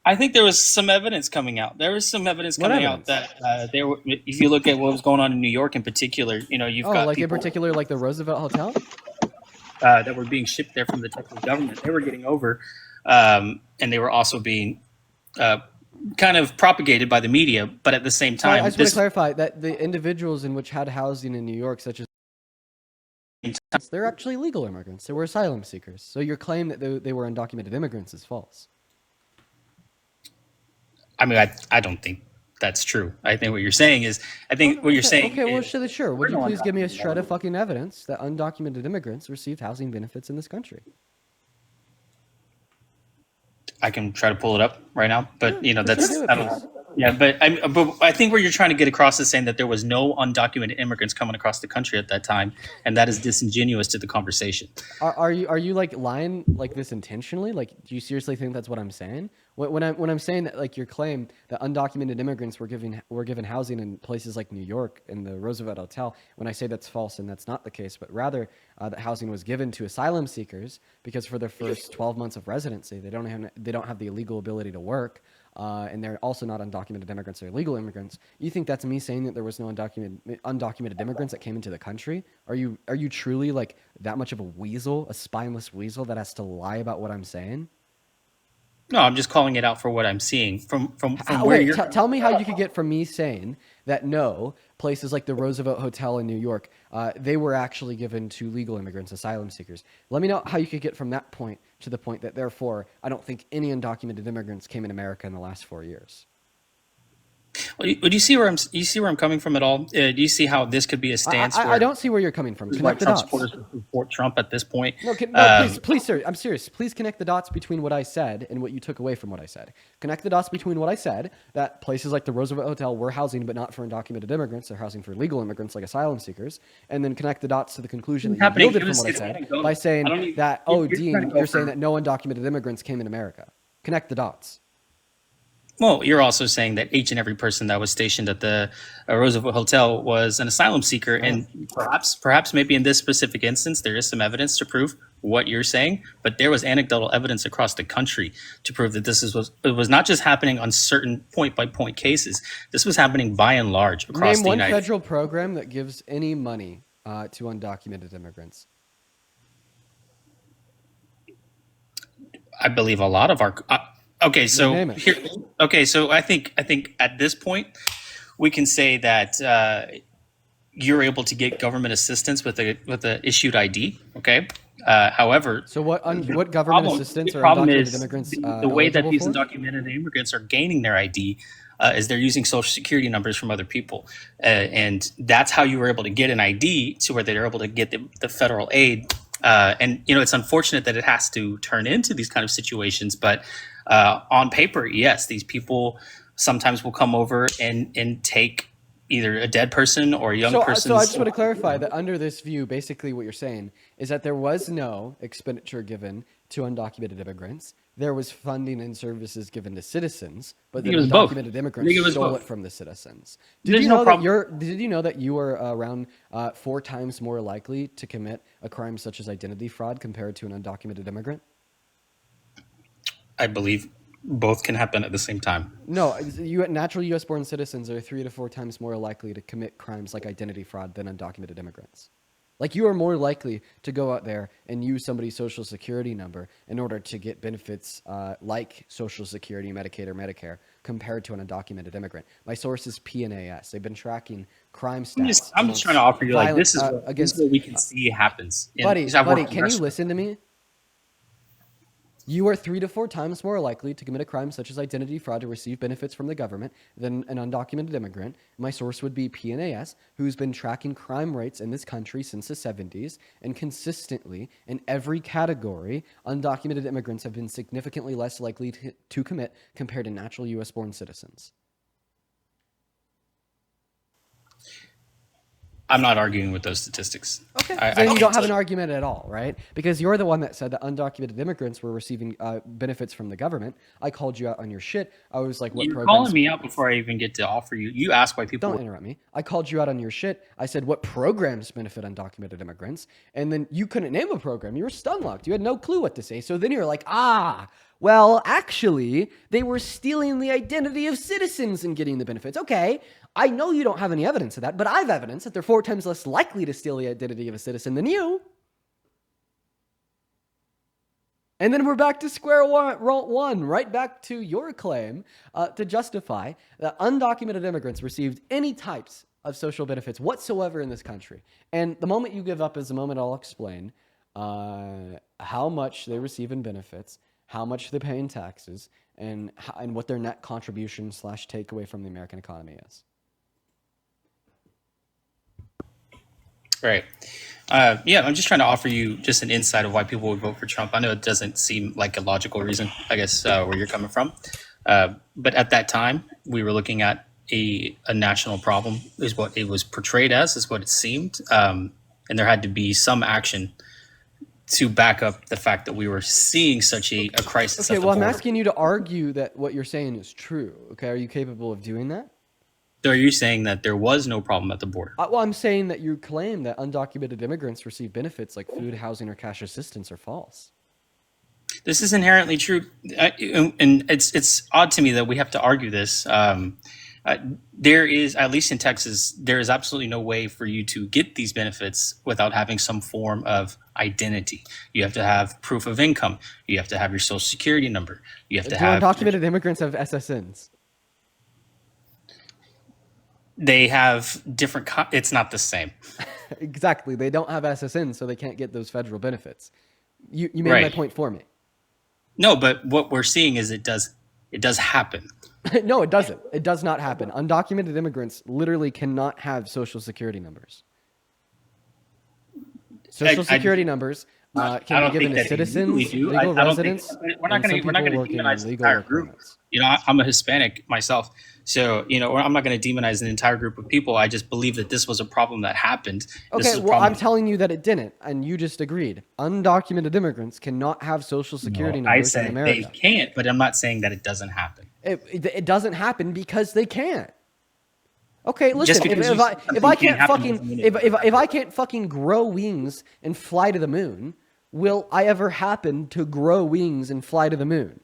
I think there was some evidence coming out. There was some evidence What coming evidence? out that there were, if you look at what was going on in New York in particular, you've got like in people particular, like the Roosevelt Hotel? that were being shipped there from the Texas government. They were getting over, and they were also being kind of propagated by the media. But at the same So I time, just want to clarify that the individuals in which had housing in New York, such as they're actually legal immigrants. They were asylum seekers. So your claim that they were undocumented immigrants is false. I mean, I don't think that's true. I think what you're saying is, Okay, well, is, sure. Would you please give me a shred of fucking evidence that undocumented immigrants received housing benefits in this country? I can try to pull it up right now, but that's do it, I don't, please. yeah, but I think where you're trying to get across is saying that there was no undocumented immigrants coming across the country at that time, and that is disingenuous to the conversation. Are you like lying like this intentionally? Like, do you seriously think that's what I'm saying? When I'm saying that, like, your claim that undocumented immigrants were given housing in places like New York and the Roosevelt Hotel, when I say that's false and that's not the case, but rather that housing was given to asylum seekers because for their first 12 months of residency, they don't have the illegal ability to work. And they're also not undocumented immigrants; they're legal immigrants. You think that's me saying that there was no undocumented immigrants that came into the country? Are you truly like that much of a weasel, a spineless weasel that has to lie about what I'm saying? No, I'm just calling it out for what I'm seeing from where you're. Tell me how you could get from me saying that no, places like the Roosevelt Hotel in New York, they were actually given to legal immigrants, asylum seekers. Let me know how you could get from that point to the point that, therefore, I don't think any undocumented immigrants came in America in the last 4 years. Well, do you see where you see where I'm coming from at all? Do you see how this could be a stance I where don't see where you're coming from. why Connect the Trump dots. supporters would support Trump at this point? No, no, please, sir. I'm serious. Please connect the dots between what I said and what you took away from what I said. Connect the dots between what I said, that places like the Roosevelt Hotel were housing, but not for undocumented immigrants. They're housing for legal immigrants like asylum seekers. And then connect the dots to the conclusion that you yielded from what I said by saying that, Dean, you're saying that no undocumented immigrants came in America. Connect the dots. Well, you're also saying that each and every person that was stationed at the Roosevelt Hotel was an asylum seeker, and perhaps maybe in this specific instance, there is some evidence to prove what you're saying, but there was anecdotal evidence across the country to prove that it was not just happening on certain point-by-point cases. This was happening by and large across Name the one United federal program that gives any money to undocumented immigrants. I believe a lot of our okay, so Name it. here, okay, so I think at this point we can say that you're able to get government assistance with a issued ID. Okay, however, So what government assistance the are problem undocumented is immigrants the way that eligible these for? undocumented immigrants are gaining their ID is they're using social security numbers from other people, and that's how you were able to get an ID to where they're able to get the federal aid. And it's unfortunate that it has to turn into these kind of situations, but on paper, yes, these people sometimes will come over and take either a dead person or a young person. So I just want to clarify that under this view, basically what you're saying is that there was no expenditure given to undocumented immigrants. There was funding and services given to citizens, but the it was both. undocumented I immigrants think it was stole both. it from the citizens. There's Did you no know problem. Did you know that you were around 4 times more likely to commit a crime such as identity fraud compared to an undocumented immigrant? I believe both can happen at the same time. No, natural U.S. born citizens are 3 to 4 times more likely to commit crimes like identity fraud than undocumented immigrants. Like, you are more likely to go out there and use somebody's social security number in order to get benefits like Social Security, Medicaid, or Medicare compared to an undocumented immigrant. My source is PNAS. They've been tracking crime stats. I'm just trying to offer you like this is against what we can see happens. Buddy, can you listen to me? You are 3 to 4 times more likely to commit a crime such as identity fraud to receive benefits from the government than an undocumented immigrant. My source would be PNAS, who's been tracking crime rates in this country since the 70s, and consistently, in every category, undocumented immigrants have been significantly less likely to commit compared to natural U.S.-born citizens. I'm not arguing with those statistics. Okay. Then you don't have an argument at all, right? Because you're the one that said that undocumented immigrants were receiving benefits from the government. I called you out on your shit. I was like, what You're programs... calling me out before I even get to offer you. You ask why people... Don't interrupt me. I called you out on your shit. I said, what programs benefit undocumented immigrants? And then you couldn't name a program. You were stun-locked. You had no clue what to say. So then you're like, well, actually, they were stealing the identity of citizens and getting the benefits. Okay, I know you don't have any evidence of that, but I have evidence that they're 4 times less likely to steal the identity of a citizen than you. And then we're back to square one, right back to your claim to justify that undocumented immigrants received any types of social benefits whatsoever in this country. And the moment you give up is the moment I'll explain how much they receive in benefits, how much they pay in taxes, and what their net contribution / takeaway from the American economy is. Right. Yeah, I'm just trying to offer you just an insight of why people would vote for Trump. I know it doesn't seem like a logical reason, I guess, where you're coming from. But at that time, we were looking at a national problem, is what it was portrayed as, is what it seemed. And there had to be some action to back up the fact that we were seeing such a crisis. Okay, well, I'm asking you to argue that what you're saying is true. Okay, are you capable of doing that? So are you saying that there was no problem at the border? Well, I'm saying that your claim that undocumented immigrants receive benefits like food, housing, or cash assistance are false. This is inherently true, and it's odd to me that we have to argue this. There is, at least in Texas, there is absolutely no way for you to get these benefits without having some form of identity. You have to have proof of income. You have to have your social security number. You have to have... Undocumented immigrants have SSNs. They have different. It's not the same. Exactly. They don't have SSN, so they can't get those federal benefits. You made my Right. point for me. No, but what we're seeing is it does happen. No, it doesn't. It does not happen. Undocumented immigrants literally cannot have social security numbers. Social security numbers I can don't be given think to that they citizens, legally do. legal I don't think residents, we're not and some going to people working demonize on the legal entire work group. permits. You know, I'm a Hispanic myself, so I'm not going to demonize an entire group of people. I just believe that this was a problem that happened. This Okay, is a well, problem. I'm telling you that it didn't, and you just agreed. Undocumented immigrants cannot have social security No, I numbers in said America. they can't, but I'm not saying that it doesn't happen. It doesn't happen because they can't. Okay, listen. because If you I said if something I can't can't happen fucking doesn't mean it if I can't fucking grow wings and fly to the moon, will I ever happen to grow wings and fly to the moon?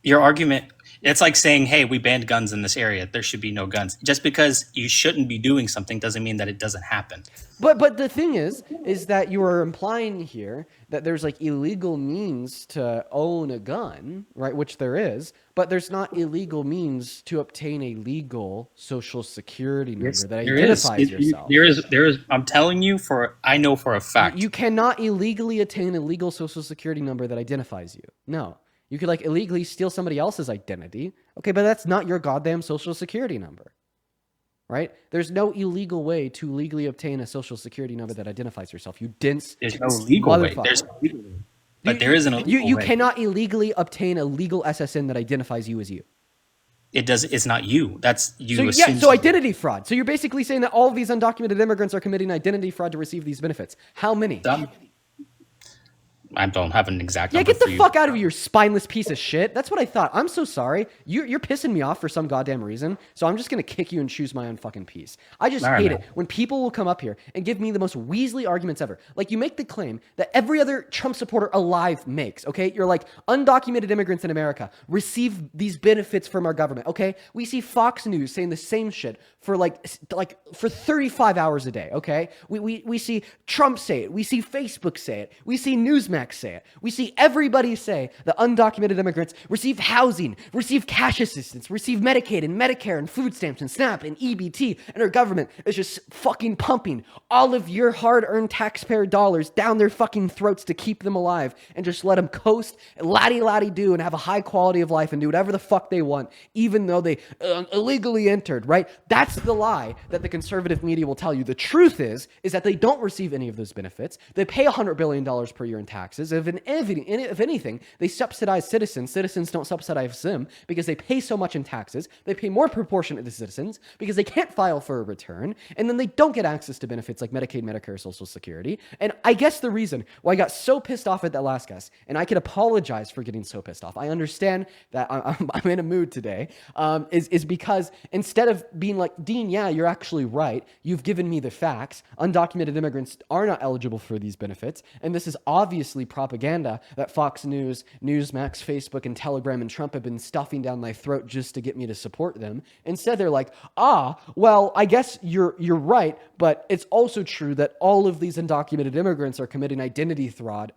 Your argument, it's like saying, hey, we banned guns in this area. There should be no guns. Just because you shouldn't be doing something doesn't mean that it doesn't happen. But the thing is that you are implying here that there's like illegal means to own a gun, right? Which there is, but there's not illegal means to obtain a legal social security number that identifies yourself. There is. I'm telling you, I know for a fact. You cannot illegally attain a legal social security number that identifies you. No. You could like illegally steal somebody else's identity. Okay, but that's not your goddamn social security number. Right? There's no illegal way to legally obtain a social security number that identifies yourself. You dense There's no legal way. motherfucker. There's no legal way. But there is an illegal You way. cannot illegally obtain a legal SSN that identifies you as you. It's not you. That's you. So, assume so identity fraud. So you're basically saying that all of these undocumented immigrants are committing identity fraud to receive these benefits. How many? I don't have an exact Yeah, number get the for you. fuck out of here, you spineless piece of shit. That's what I thought. I'm so sorry. You're pissing me off for some goddamn reason. So I'm just gonna kick you and choose my own fucking piece. I just hate it when people will come up here and give me the most Weasley arguments ever. Like you make the claim that every other Trump supporter alive makes. Okay, you're like undocumented immigrants in America receive these benefits from our government. Okay, we see Fox News saying the same shit for like for 35 hours a day. Okay, we see Trump say it. We see Facebook say it. We see Newsmax say it. We see everybody say that undocumented immigrants receive housing, receive cash assistance, receive Medicaid and Medicare and food stamps and SNAP and EBT, and our government is just fucking pumping all of your hard-earned taxpayer dollars down their fucking throats to keep them alive and just let them coast, laddie-laddie-do, and have a high quality of life and do whatever the fuck they want, even though they illegally entered, right? That's the lie that the conservative media will tell you. The truth is that they don't receive any of those benefits. They pay $100 billion per year in taxes. If anything, they subsidize citizens. Citizens don't subsidize them because they pay so much in taxes. They pay more proportionate to citizens because they can't file for a return. And then they don't get access to benefits like Medicaid, Medicare, Social Security. And I guess the reason why I got so pissed off at that last guest, and I could apologize for getting so pissed off. I understand that I'm in a mood today, is because instead of being like, Dean, yeah, you're actually right. You've given me the facts. Undocumented immigrants are not eligible for these benefits. And this is obviously propaganda that Fox News, Newsmax, Facebook, and Telegram and Trump have been stuffing down my throat just to get me to support them. Instead, they're like, well, I guess you're right, but it's also true that all of these undocumented immigrants are committing identity fraud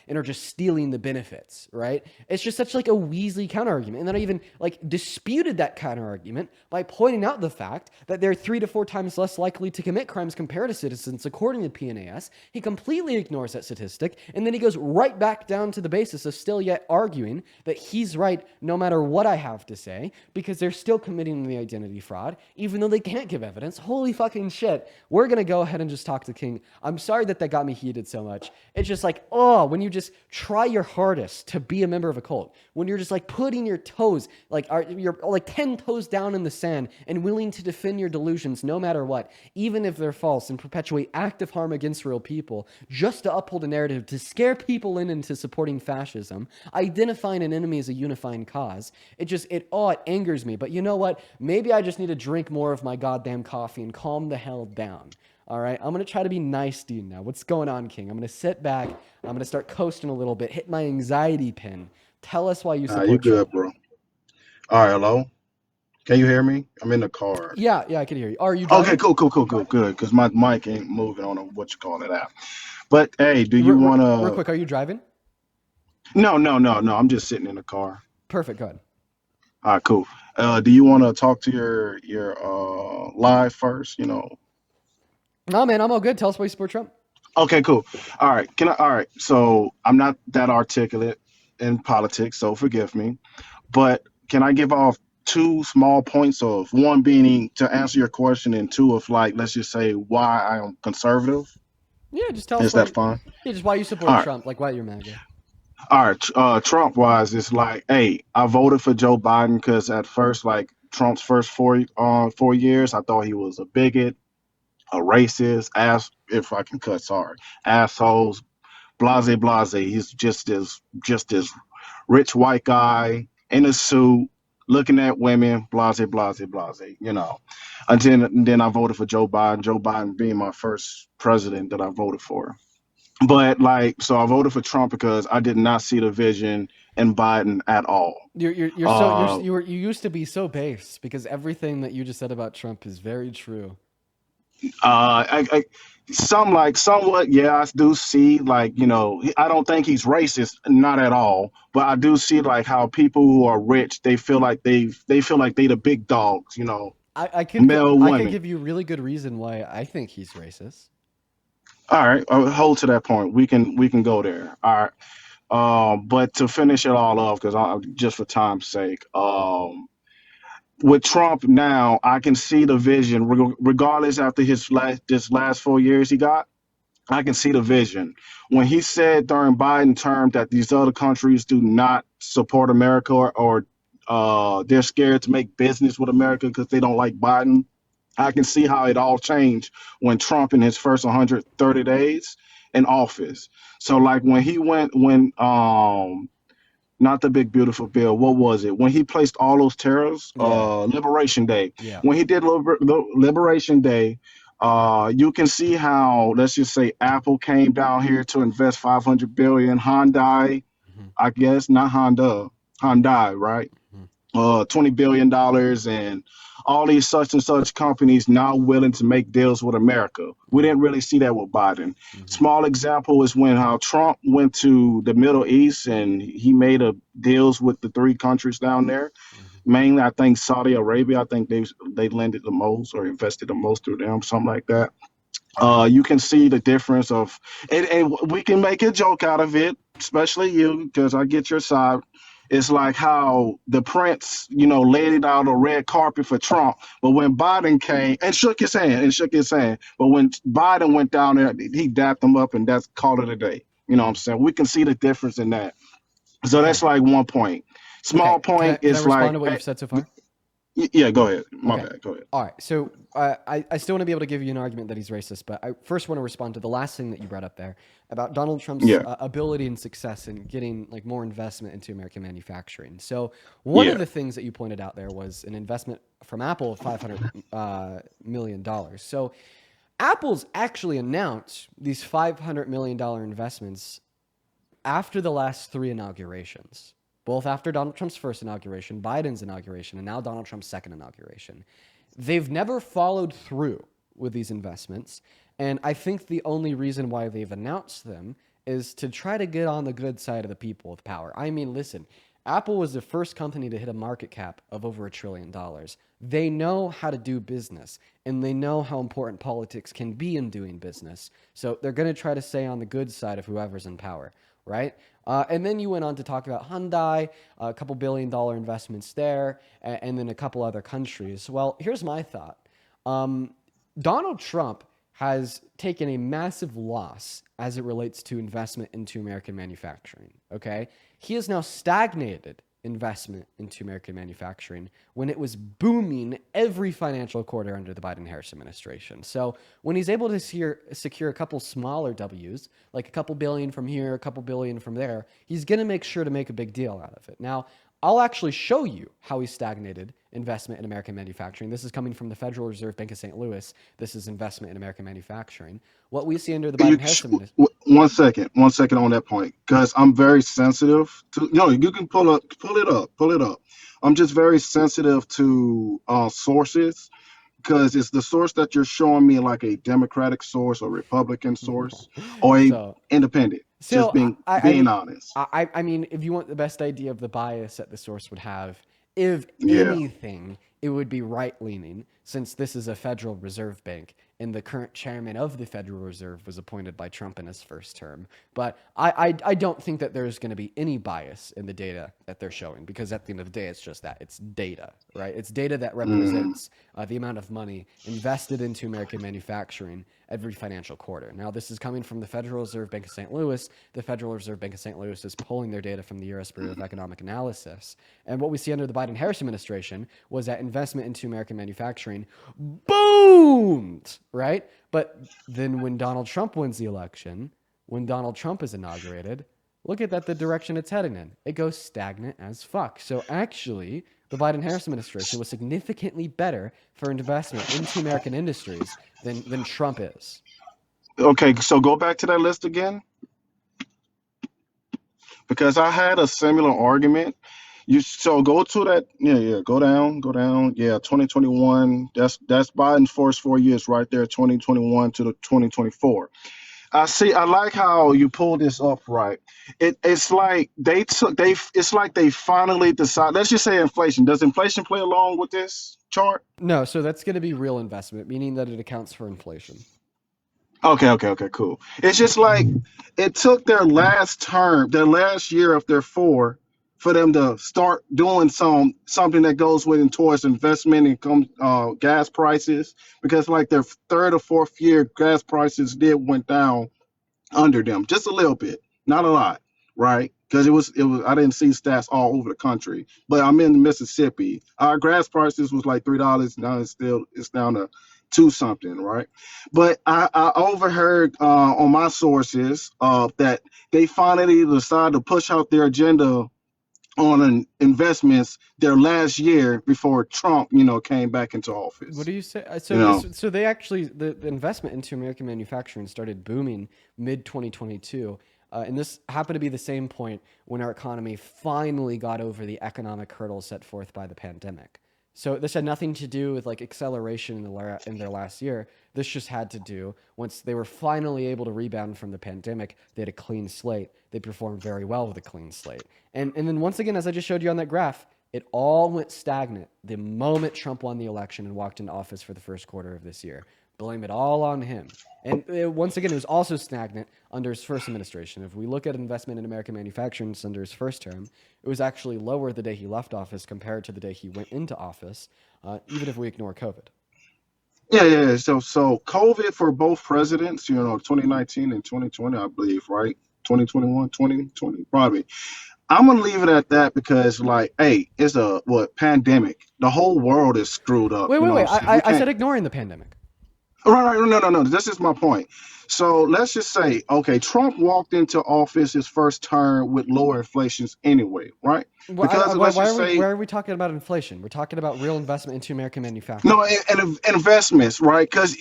and are just stealing the benefits, right? It's just such like a Weasley counterargument. And then I even like disputed that counterargument by pointing out the fact that they're 3 to 4 times less likely to commit crimes compared to citizens, according to PNAS. He completely ignores that statistic, and then he goes right back down to the basis of still yet arguing that he's right no matter what I have to say, because they're still committing the identity fraud, even though they can't give evidence. Holy fucking shit. We're going to go ahead and just talk to King. I'm sorry that got me heated so much. It's just like, when you just try your hardest to be a member of a cult, when you're just like putting your toes, you're like 10 toes down in the sand and willing to defend your delusions no matter what, even if they're false, and perpetuate active harm against real people just to uphold a narrative to scare people into supporting fascism, identifying an enemy as a unifying cause. It angers me. But you know what? Maybe I just need to drink more of my goddamn coffee and calm the hell down. All right, I'm going to try to be nice to you now. What's going on, King? I'm going to sit back. I'm going to start coasting a little bit, hit my anxiety pin. Tell us why you support You good, Trump. bro. All right, hello? Can you hear me? I'm in the car. Yeah, I can hear you. Are you driving? Okay, cool, good, because my mic ain't moving on what you call it app. But, hey, do you want to... Real quick, are you driving? No, I'm just sitting in the car. Perfect, go ahead. All right, cool. Do you want to talk to your live first? No, man, I'm all good. Tell us why you support Trump. Okay, cool. All right. All right. So I'm not that articulate in politics, so forgive me. But can I give off two small points of one being to answer your question and two of like let's just say why I am conservative? Yeah, just tell us Is that why. fine? Yeah, just why you support All right. Trump, like why you're MAGA. All right. Trump wise, it's like, hey, I voted for Joe Biden because at first, like Trump's first 4 years, I thought he was a bigot, a racist, ass if I can cut, sorry, assholes, blase blase. He's just this rich white guy in a suit looking at women, blase blase blase. And then I voted for Joe Biden. Joe Biden being my first president that I voted for. But like, so I voted for Trump because I did not see the vision in Biden at all. You're so you used to be so base because everything that you just said about Trump is very true. Somewhat, yeah, I do see like I don't think he's racist, not at all, but I do see like how people who are rich they feel like they the big dogs, male I could women. give you a really good reason why I think he's racist. All right, hold to that point. We can go there. All right. But to finish it all off, because I just for time's sake, with Trump now, I can see the vision. Regardless, after this last 4 years he got, I can see the vision. When he said during Biden term that these other countries do not support America or they're scared to make business with America because they don't like Biden, I can see how it all changed when Trump in his first 130 days in office. So like when not the big beautiful bill. What was it? When he placed all those tariffs, Yeah. Liberation Day. Yeah. When he did Liberation Day, you can see how let's just say Apple came down here to invest 500 billion. Hyundai, Mm-hmm. I guess not Honda, Hyundai, right? Mm-hmm. $20 billion and all these such and such companies now willing to make deals with America. We didn't really see that with Biden. Mm-hmm. Small example is when how Trump went to the Middle East and he made a deals with the three countries down there. Mm-hmm. Mainly, I think Saudi Arabia. I think they lended the most or invested the most through them, something like that. You can see the difference of, and we can make a joke out of it, especially you, because I get your side. It's like how the prince, laid it out a red carpet for Trump, but when Biden came and shook his hand, but when Biden went down there, he dapped him up, and that's called it a day. You know what I'm saying? We can see the difference in that. So Okay. that's like one point. Okay. Small point Can I is respond like, to what you've said so far? yeah, go ahead. My Okay. bad. Go ahead. All right. So I still want to be able to give you an argument that he's racist, but I first want to respond to the last thing that you brought up there about Donald Trump's Yeah, ability and success in getting like more investment into American manufacturing. So one of yeah. the things that you pointed out there was an investment from Apple of $500 million. So Apple's actually announced these $500 million investments after the last three inaugurations, both after Donald Trump's first inauguration, Biden's inauguration, and now Donald Trump's second inauguration. They've never followed through with these investments. And I think the only reason why they've announced them is to try to get on the good side of the people with power. I mean, listen, Apple was the first company to hit a market cap of over $1 trillion. They know how to do business, and they know how important politics can be in doing business. So they're going to try to stay on the good side of whoever's in power, right? And then you went on to talk about Hyundai, a couple $1 billion investments there, and then a couple other countries. Well, here's my thought. Donald Trump has taken a massive loss as it relates to investment into American manufacturing, okay? He has now stagnated investment into American manufacturing when it was booming every financial quarter under the Biden-Harris administration. So when he's able to secure a couple smaller W's, like a couple billion from here, a couple billion from there, he's going to make sure to make a big deal out of it. Now, I'll actually show you how he stagnated investment in American manufacturing. This is coming from the Federal Reserve Bank of St. Louis. This is investment in American manufacturing. What we see under the Biden-Harris administration. 1 second on that point, because I'm very sensitive to. You can pull it up. I'm just very sensitive to sources because it's the source that you're showing me like a Democratic source or Republican source or a So, independent. so Just being I mean, honest. I mean, if you want the best idea of the bias that the source would have, If Yeah. anything, it would be right-leaning, since this is a Federal Reserve Bank, and the current chairman of the Federal Reserve was appointed by Trump in his first term. But I don't think that there's going to be any bias in the data that they're showing, because at the end of the day, it's just that. It's data, right? It's data that represents the amount of money invested into American manufacturing every financial quarter. Now, this is coming from the Federal Reserve Bank of St. Louis. The Federal Reserve Bank of St. Louis is pulling their data from the U.S. Bureau of Economic Analysis. And what we see under the Biden-Harris administration was that investment into American manufacturing boomed, right? But then when Donald Trump wins the election, when Donald Trump is inaugurated, look at that, the direction it's heading in. It goes stagnant as fuck. So actually, the Biden-Harris administration was significantly better for investment into American industries than Trump is. Okay, so go back to that list again, because I had a similar argument. So go to that. Yeah, go down. Yeah, 2021. That's Biden's first 4 years right there. 2021 to the 2024. I like how you pulled this up, right? It's like it's like they finally decided. Let's just say inflation. Does inflation play along with this chart? No, so that's going to be real investment, meaning that it accounts for inflation. Okay, cool. It's just like it took their last term, their last year of their 4, for them to start doing something that goes with and towards investment and gas prices, because like their third or fourth year, gas prices went down under them just a little bit, not a lot, right? Because it was I didn't see stats all over the country, but I'm in Mississippi. Our gas prices was like $3. Now it's down to 2 something, right? But I overheard on my sources that they finally decided to push out their agenda on investments their last year before Trump, came back into office. What do you say? So they actually, the investment into American manufacturing started booming mid 2022. And this happened to be the same point when our economy finally got over the economic hurdles set forth by the pandemic. So this had nothing to do with like acceleration in their last year. This just had to do, once they were finally able to rebound from the pandemic, they had a clean slate. They performed very well with a clean slate. And then once again, as I just showed you on that graph, it all went stagnant the moment Trump won the election and walked into office for the first quarter of this year. Blame it all on him. And once again, it was also stagnant under his first administration. If we look at investment in American manufacturing under his first term, it was actually lower the day he left office compared to the day he went into office, even if we ignore COVID. Yeah. So COVID for both presidents, 2019 and 2020, I believe, right? 2021, 2020, probably. I'm gonna leave it at that because, like, hey, it's a pandemic. The whole world is screwed up. Wait. I said ignoring the pandemic. Right. No. This is my point. So let's just say, okay, Trump walked into office his first term with lower inflations anyway, right? Because why are we talking about inflation? We're talking about real investment into American manufacturing. No, and investments, right? Because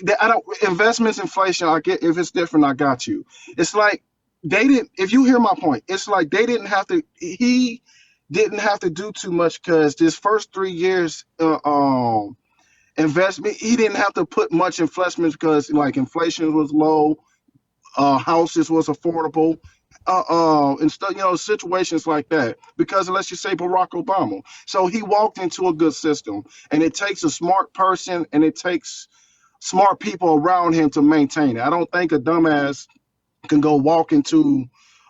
investments, inflation. I get if it's different. I got you. It's like they didn't. If you hear my point, it's like they didn't have to. He didn't have to do too much because this first 3 years, investment, he didn't have to put much investment because like inflation was low, houses was affordable, and stuff, situations like that. Because let's just say Barack Obama. So he walked into a good system, and it takes a smart person and it takes smart people around him to maintain it. I don't think a dumbass can go walk into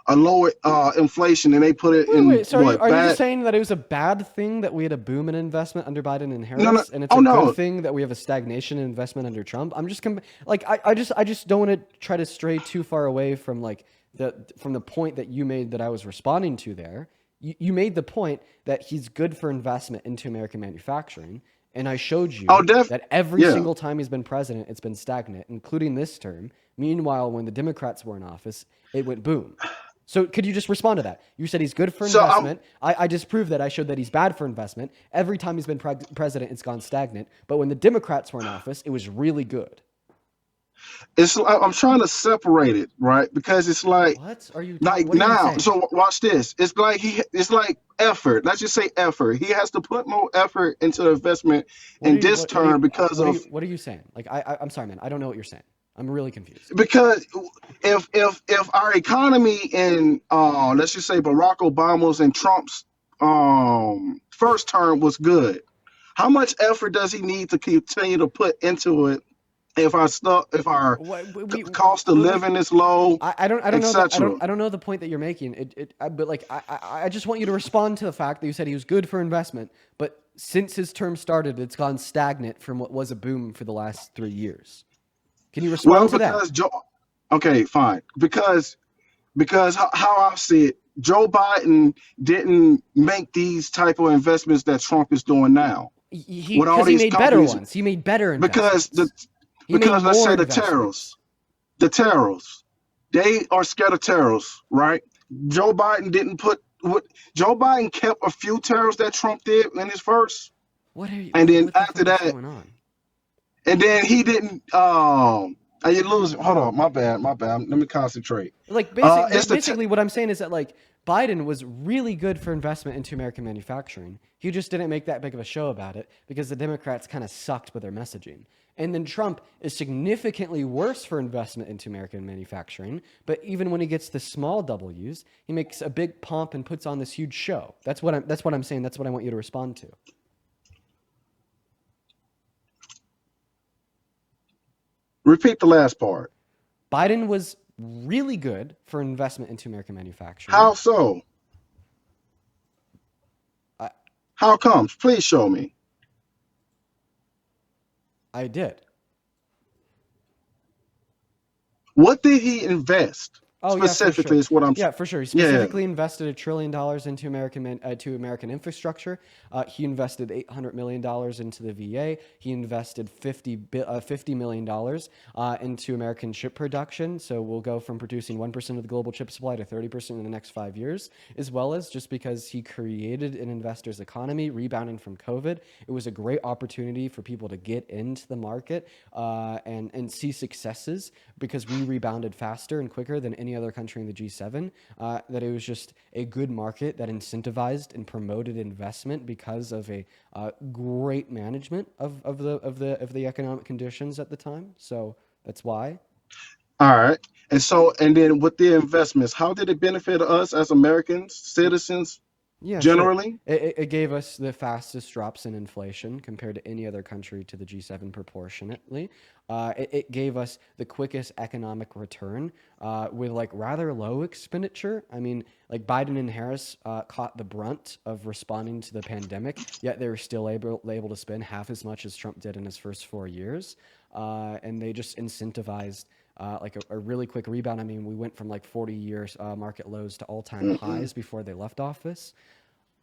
a lower inflation and they put it in. Wait. So are you just saying that it was a bad thing that we had a boom in investment under Biden and Harris, No. and it's a good thing that we have a stagnation in investment under Trump? I'm just I just don't want to try to stray too far away from like from the point that you made that I was responding to there. You made the point that he's good for investment into American manufacturing, and I showed you that every single time he's been president, it's been stagnant, including this term. Meanwhile, when the Democrats were in office, it went boom. So could you just respond to that? You said he's good for investment. I disproved that. I showed that he's bad for investment. Every time he's been president, it's gone stagnant. But when the Democrats were in office, it was really good. I'm trying to separate it, right? Because it's like, what are you like what are now? you saying? So watch this. It's like effort. Let's just say effort. He has to put more effort into the investment in this term because of. What are you saying? Like I'm sorry, man. I don't know what you're saying. I'm really confused. Because if our economy in let's just say Barack Obama's and Trump's first term was good. How much effort does he need to continue to put into it if our cost of living is low, I don't know etc.? I don't know the point that you're making. But like I just want you to respond to the fact that you said he was good for investment, but since his term started, it's gone stagnant from what was a boom for the last 3 years. Can you respond Well, to that? because okay, fine. Because how I see it, Joe Biden didn't make these type of investments that Trump is doing now. With all Because he these made better companies, ones. He made better because investments. He made let's more say investments. the tariffs, they are scatter tariffs, right? Joe Biden didn't put what Joe Biden kept a few tariffs that Trump did in his first, What are you? and then What the after fuck is that, going on? and then he didn't. You lose. Hold on, my bad. Let me concentrate. Like It's the basically what I'm saying is that like Biden was really good for investment into American manufacturing. He just didn't make that big of a show about it because the Democrats kind of sucked with their messaging. And then Trump is significantly worse for investment into American manufacturing, but even when he gets the small W's, he makes a big pomp and puts on this huge show. That's what I'm saying. That's what I want you to respond to. Repeat the last part. Biden was really good for investment into American manufacturing. How so? How comes? Please show me. I did. What did he invest? Oh, Specifically, yeah, is what I'm. yeah, for sure. He specifically invested $1 trillion into American infrastructure. He invested $800 million into the VA. He invested $50 million into American chip production. So we'll go from producing 1% of the global chip supply to 30% in the next 5 years, as well as just because he created an investor's economy, rebounding from COVID. It was a great opportunity for people to get into the market and see successes because we rebounded faster and quicker than any other country in the G7, that it was just a good market that incentivized and promoted investment because of a great management of the economic conditions at the time. So that's why. All right. And then with the investments, how did it benefit us as Americans, citizens, Yeah, generally? sure. It gave us the fastest drops in inflation compared to any other country to the G7 proportionately. It gave us the quickest economic return with like rather low expenditure. I mean, like Biden and Harris caught the brunt of responding to the pandemic, yet they were still able to spend half as much as Trump did in his first 4 years. And they just incentivized like a really quick rebound. I mean, we went from like 40 years market lows to all-time highs before they left office,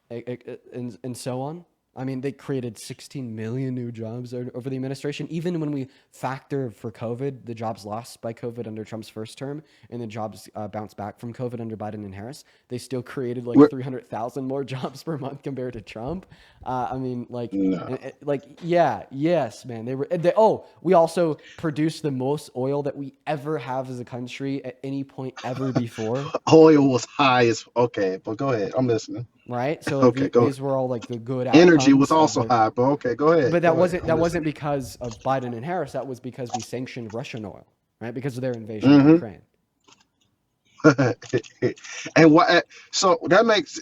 and so on. I mean, they created 16 million new jobs over the administration. Even when we factor for COVID, the jobs lost by COVID under Trump's first term, and the jobs bounced back from COVID under Biden and Harris, they still created like 300,000 more jobs per month compared to Trump. I mean, like, yes, man. We also produced the most oil that we ever have as a country at any point ever before. Oil was high as okay, but go ahead. I'm listening. Right, so like Okay, these were all like the good outcomes. Energy was also high, but okay, go ahead. But that wasn't because of Biden and Harris. That was because we sanctioned Russian oil, right? Because of their invasion of Ukraine. And what? So that makes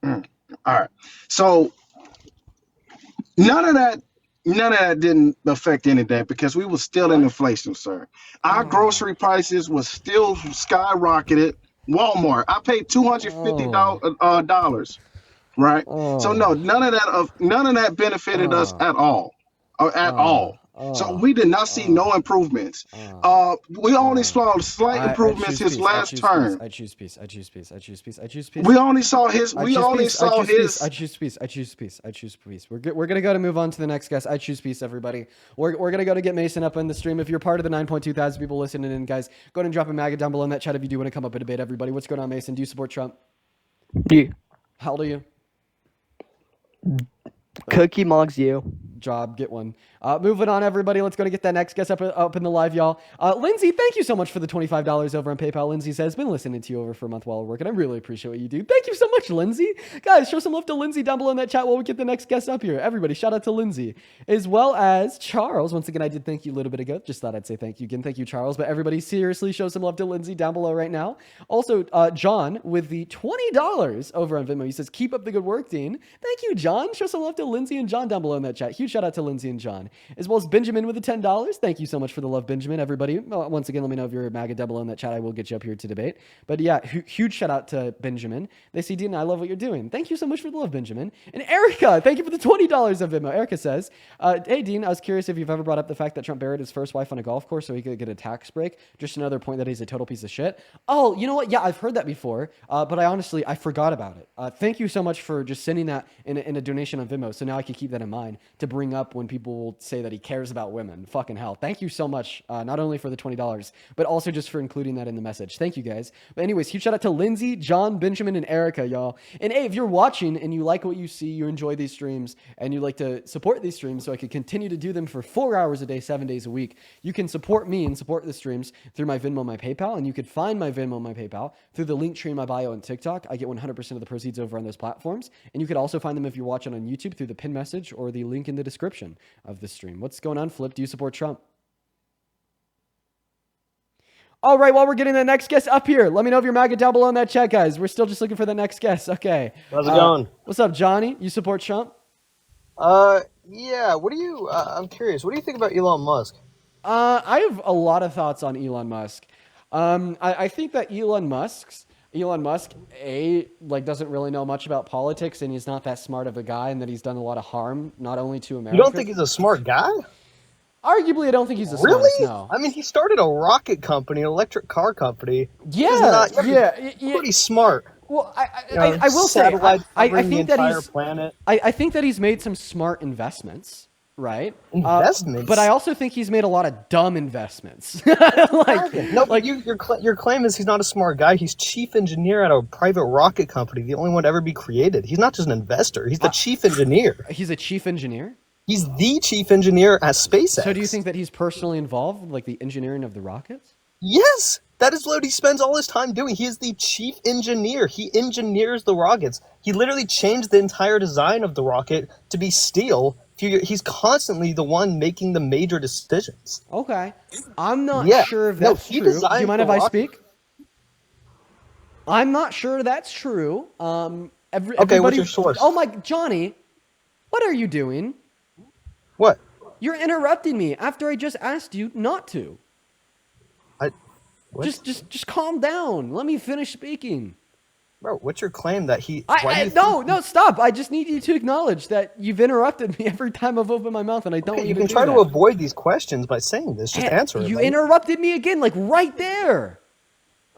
all right. So none of that didn't affect anything because we were still in inflation, sir. Our grocery prices was still skyrocketed. Walmart, I paid $250 right? So no, none of that benefited us at all, So we did not see no improvements. We only saw slight improvements his last term. I choose peace. We only saw his. I choose peace. We're gonna go to move on to the next guest. I choose peace, everybody. We're gonna go to get Mason up in the stream. If you're part of the 9.2 thousand people listening in, guys, go ahead and drop a Maga down below in that chat if you do want to come up and debate. Everybody, what's going on, Mason? Do you support Trump? You. How old are you? Cookie Mogs you. job. Get one. Moving on, everybody. Let's go to get that next guest up in the live, y'all. Lindsay, thank you so much for the $25 over on PayPal. Lindsay says, been listening to you over for a month while working. I really appreciate what you do. Thank you so much, Lindsay. Guys, show some love to Lindsay down below in that chat while we get the next guest up here. Everybody, shout out to Lindsay. As well as Charles. Once again, I did thank you a little bit ago. Just thought I'd say thank you again. Thank you, Charles. But everybody, seriously, show some love to Lindsay down below right now. Also, John with the $20 over on Venmo. He says, keep up the good work, Dean. Thank you, John. Show some love to Lindsay and John down below in that chat. Huge shout out to Lindsay and John. As well as Benjamin with the $10. Thank you so much for the love, Benjamin. Everybody, once again, let me know if you're a MAGA double in that chat. I will get you up here to debate. But yeah, huge shout out to Benjamin. They say, Dean, I love what you're doing. Thank you so much for the love, Benjamin. And Erica, thank you for the $20 of Venmo. Erica says, hey, Dean, I was curious if you've ever brought up the fact that Trump buried his first wife on a golf course so he could get a tax break. Just another point that he's a total piece of shit. Oh, you know what? Yeah, I've heard that before, but I forgot about it. Thank you so much for just sending that in a donation on Venmo, so now I can keep that in mind to bring up when people will say that he cares about women. Fucking hell. Thank you so much, not only for the $20, but also just for including that in the message. Thank you, guys. But anyways, huge shout out to Lindsay, John, Benjamin, and Erica, y'all. And hey, if you're watching and you like what you see, you enjoy these streams, and you like to support these streams so I can continue to do them for 4 hours a day, 7 days a week, you can support me and support the streams through my Venmo, my PayPal, and you could find my Venmo, my PayPal through the link tree in my bio on TikTok. I get 100% of the proceeds over on those platforms, and you could also find them if you're watching on YouTube through the pin message or the link in the description of the stream. What's going on, Flip? Do you support Trump? All right, while we're getting the next guest up here, let me know if you're MAGA down below in that chat, guys. We're still just looking for the next guest. Okay. How's it going? What's up, Johnny? You support Trump? Yeah. What do you? I'm curious. What do you think about Elon Musk? I have a lot of thoughts on Elon Musk. I think that Elon Musk, doesn't really know much about politics, and he's not that smart of a guy, and that he's done a lot of harm, not only to America. You don't think he's a smart guy? Arguably, I don't think he's the Really? smartest, no. I mean, he started a rocket company, an electric car company. Yeah, Pretty smart. Well, I will say, I think that planet. I think that he's made some smart investments, right? Investments? But I also think he's made a lot of dumb investments. Your claim is he's not a smart guy. He's chief engineer at a private rocket company, the only one to ever be created. He's not just an investor. He's the chief engineer. He's a chief engineer? He's the chief engineer at SpaceX. So do you think that he's personally involved with, the engineering of the rockets? Yes! That is what he spends all his time doing. He is the chief engineer. He engineers the rockets. He literally changed the entire design of the rocket to be steel. He's constantly the one making the major decisions. Okay. I'm not sure if that's true. Do you mind if I speak? I'm not sure that's true. Okay, what's your source? Oh my, Johnny, what are you doing? What? You're interrupting me after I just asked you not to. What? Just calm down. Let me finish speaking. Bro, what's your claim that he... No, stop. I just need you to acknowledge that you've interrupted me every time I've opened my mouth, and I don't want you to do that. You can try to avoid these questions by saying this. Just answer it. You interrupted me again, right there.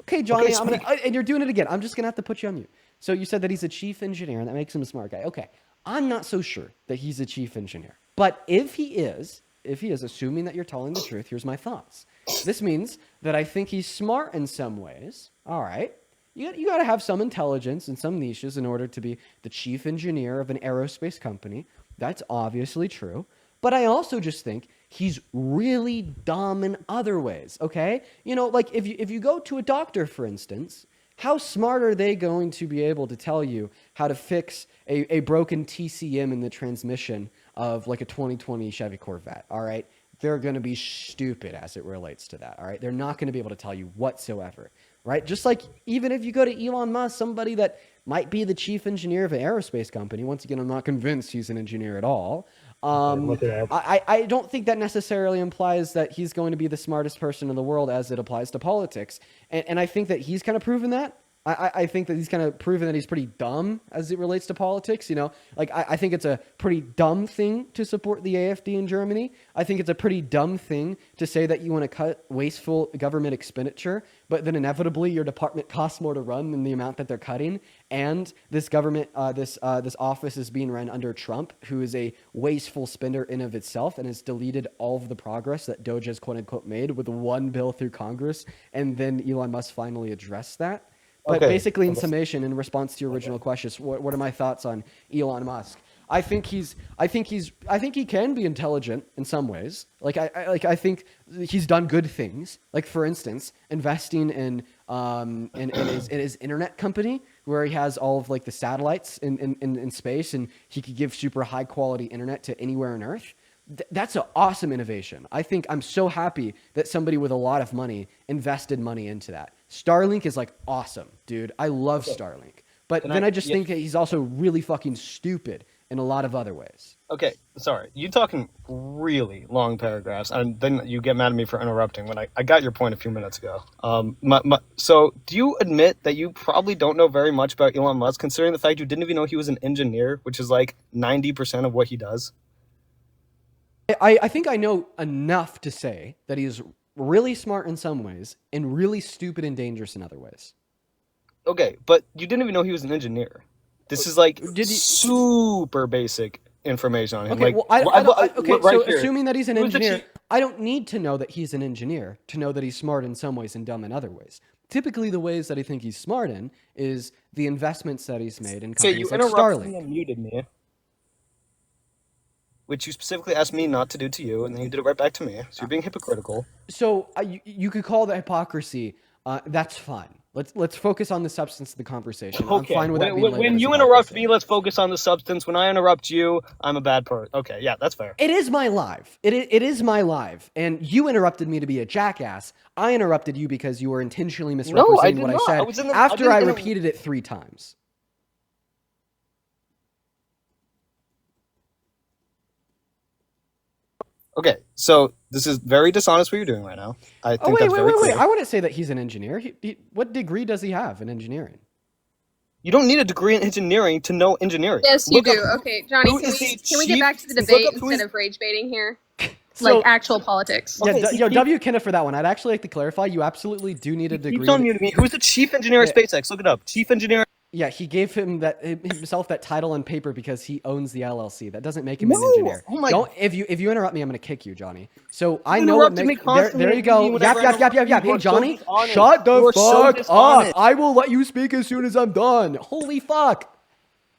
Okay, Johnny, and you're doing it again. I'm just going to have to put you on mute. So you said that he's a chief engineer, and that makes him a smart guy. Okay, I'm not so sure that he's a chief engineer. But if he is, assuming that you're telling the truth, here's my thoughts. This means that I think he's smart in some ways. All right. You got to have some intelligence in some niches in order to be the chief engineer of an aerospace company. That's obviously true. But I also just think he's really dumb in other ways, okay? If you go to a doctor, for instance, how smart are they going to be able to tell you how to fix a broken TCM in the transmission of a 2020 Chevy Corvette, all right? They're going to be stupid as it relates to that, all right? They're not going to be able to tell you whatsoever, right? Just like even if you go to Elon Musk, somebody that might be the chief engineer of an aerospace company, once again, I'm not convinced he's an engineer at all. I don't think that necessarily implies that he's going to be the smartest person in the world as it applies to politics. And I think that he's kind of proven that. I think that he's kind of proven that he's pretty dumb as it relates to politics. I think it's a pretty dumb thing to support the AfD in Germany. I think it's a pretty dumb thing to say that you want to cut wasteful government expenditure, but then inevitably your department costs more to run than the amount that they're cutting. And this government, this office is being run under Trump, who is a wasteful spender in of itself and has deleted all of the progress that Doge has quote unquote made with one bill through Congress. And then Elon Musk finally addressed that. But basically, in summation, in response to your original question, what are my thoughts on Elon Musk? I think he can be intelligent in some ways. I think he's done good things. Like, for instance, investing in his internet company, where he has all of like the satellites in space, and he could give super high quality internet to anywhere on Earth. That's an awesome innovation. I think I'm so happy that somebody with a lot of money invested money into that. Starlink is like awesome, dude. I love Starlink. But then I just think that he's also really fucking stupid in a lot of other ways. Okay, sorry. You talking really long paragraphs, and then you get mad at me for interrupting when I got your point a few minutes ago. So do you admit that you probably don't know very much about Elon Musk, considering the fact you didn't even know he was an engineer, which is like 90% of what he does? I think I know enough to say that he's really smart in some ways and really stupid and dangerous in other ways. Okay, but you didn't even know he was an engineer. This is like super basic information on him. Okay, like, so assuming that he's an engineer, I don't need to know that he's an engineer to know that he's smart in some ways and dumb in other ways. Typically, the ways that I think he's smart in is the investments that he's made in companies like Starlink. Okay, you interrupted me and muted me, which you specifically asked me not to do to you, and then you did it right back to me. So you're being hypocritical. So you could call that hypocrisy. That's fine. Let's focus on the substance of the conversation. Okay. I'm fine with when you interrupt me, let's focus on the substance. When I interrupt you, I'm a bad person. Okay, yeah, that's fair. It is my live. It is my live. And you interrupted me to be a jackass. I interrupted you because you were intentionally misrepresenting what I said after I repeated it 3 times. Okay, so this is very dishonest what you're doing right now. I think that's very clear. I wouldn't say that he's an engineer. What degree does he have in engineering? You don't need a degree in engineering to know engineering. Yes, you do. Okay, Johnny, can we get back to the debate instead of rage baiting here? Like actual politics. Yeah, W. Kenneth for that one. I'd actually like to clarify. You absolutely do need a degree. Keep on muting me. Who's the chief engineer at SpaceX? Look it up. Chief engineer. Yeah, he gave himself that title on paper because he owns the LLC. That doesn't make him an engineer. Oh my if you interrupt me, I'm going to kick you, Johnny. So I know what makes there you go. Yap. Hey, Johnny, shut the fuck up. I will let you speak as soon as I'm done. Holy fuck.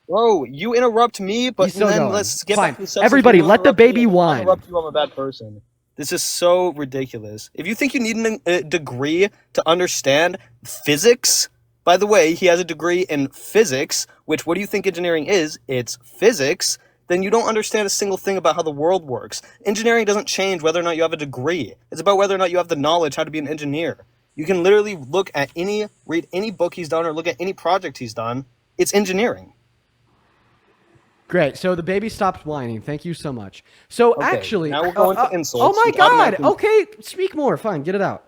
Bro, you interrupt me, but then let's get back to the subject. Everybody, let the baby whine. I interrupt you, I'm a bad person. This is so ridiculous. If you think you need a degree to understand physics, by the way, he has a degree in physics, which what do you think engineering is? It's physics. Then you don't understand a single thing about how the world works. Engineering doesn't change whether or not you have a degree. It's about whether or not you have the knowledge how to be an engineer. You can literally read any book he's done or look at any project he's done. It's engineering. Great. So the baby stopped whining. Thank you so much. So okay, actually, now we're going to insults. Oh my God. Okay, speak more. Fine, get it out.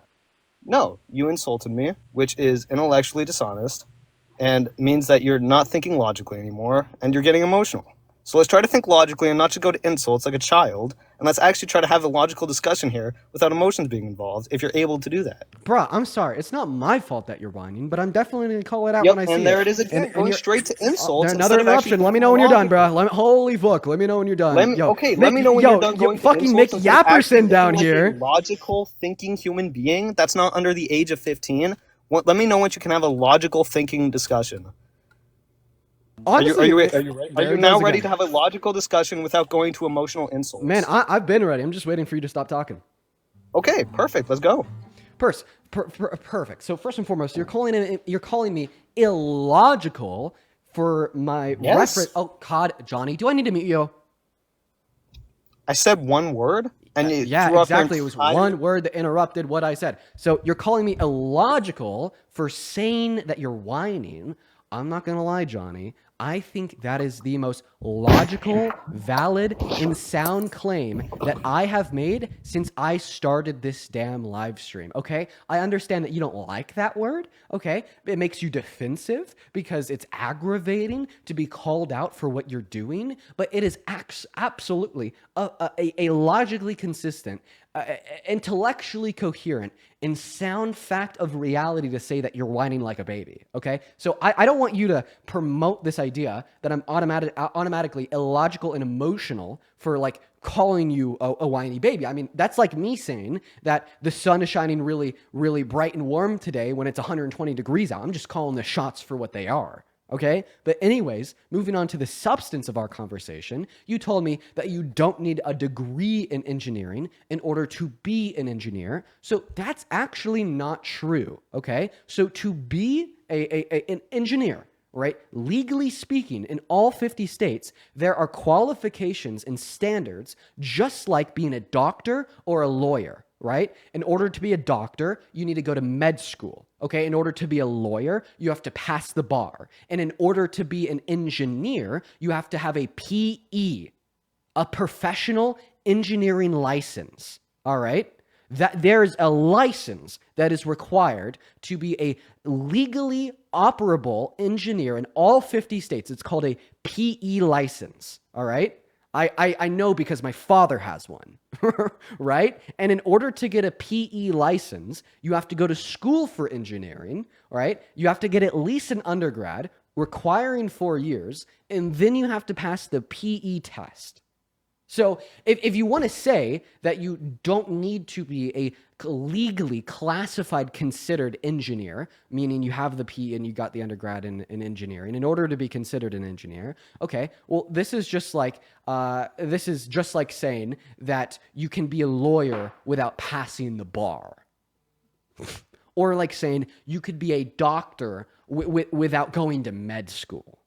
No, you insulted me, which is intellectually dishonest and means that you're not thinking logically anymore and you're getting emotional. So let's try to think logically and not just go to insults like a child. And let's actually try to have a logical discussion here without emotions being involved if you're able to do that. Bruh, I'm sorry. It's not my fault that you're whining, but I'm definitely going to call it out when I see it. And there it is again, going straight to insults. Another interruption. Let me know when you're done, bruh. Holy fuck. Let me know when you're done. Let me know when you're done going fucking to Mick insults. Yapperson down here. Logical thinking human being that's not under the age of 15. Let me know when you can have a logical thinking discussion. Honestly, are you now ready to have a logical discussion without going to emotional insults? Man, I've been ready. I'm just waiting for you to stop talking. Okay, perfect. Let's go. Perfect. So first and foremost, you're calling me illogical for my reference. Oh God, Johnny, do I need to mute you? I said one word, and you yeah, exactly. It was one word that interrupted what I said. So you're calling me illogical for saying that you're whining. I'm not gonna lie, Johnny. I think that is the most logical, valid, and sound claim that I have made since I started this damn live stream, okay? I understand that you don't like that word, okay? It makes you defensive because it's aggravating to be called out for what you're doing, but it is absolutely a logically consistent, intellectually coherent, and sound fact of reality to say that you're whining like a baby, okay? So I don't want you to promote this idea that I'm automatically illogical and emotional for like calling you a whiny baby. I mean, that's like me saying that the sun is shining really, really bright and warm today when it's 120 degrees out. I'm just calling the shots for what they are, Okay? But anyways, moving on to the substance of our conversation, you told me that you don't need a degree in engineering in order to be an engineer. So that's actually not true. Okay? So to be an engineer, right? Legally speaking, in all 50 states, there are qualifications and standards just like being a doctor or a lawyer, right? In order to be a doctor, you need to go to med school, okay? In order to be a lawyer, you have to pass the bar. And in order to be an engineer, you have to have a PE, a professional engineering license, all right? That there is a license that is required to be a legally operable engineer in all 50 states. It's called a PE license, all right? I know because my father has one, right? And in order to get a PE license, you have to go to school for engineering, right? You have to get at least an undergrad, requiring 4 years, and then you have to pass the PE test. So if you want to say that you don't need to be a legally classified considered engineer, meaning you have the P and you got the undergrad in engineering in order to be considered an engineer, okay, well, this is just like saying that you can be a lawyer without passing the bar. Or like saying you could be a doctor without going to med school.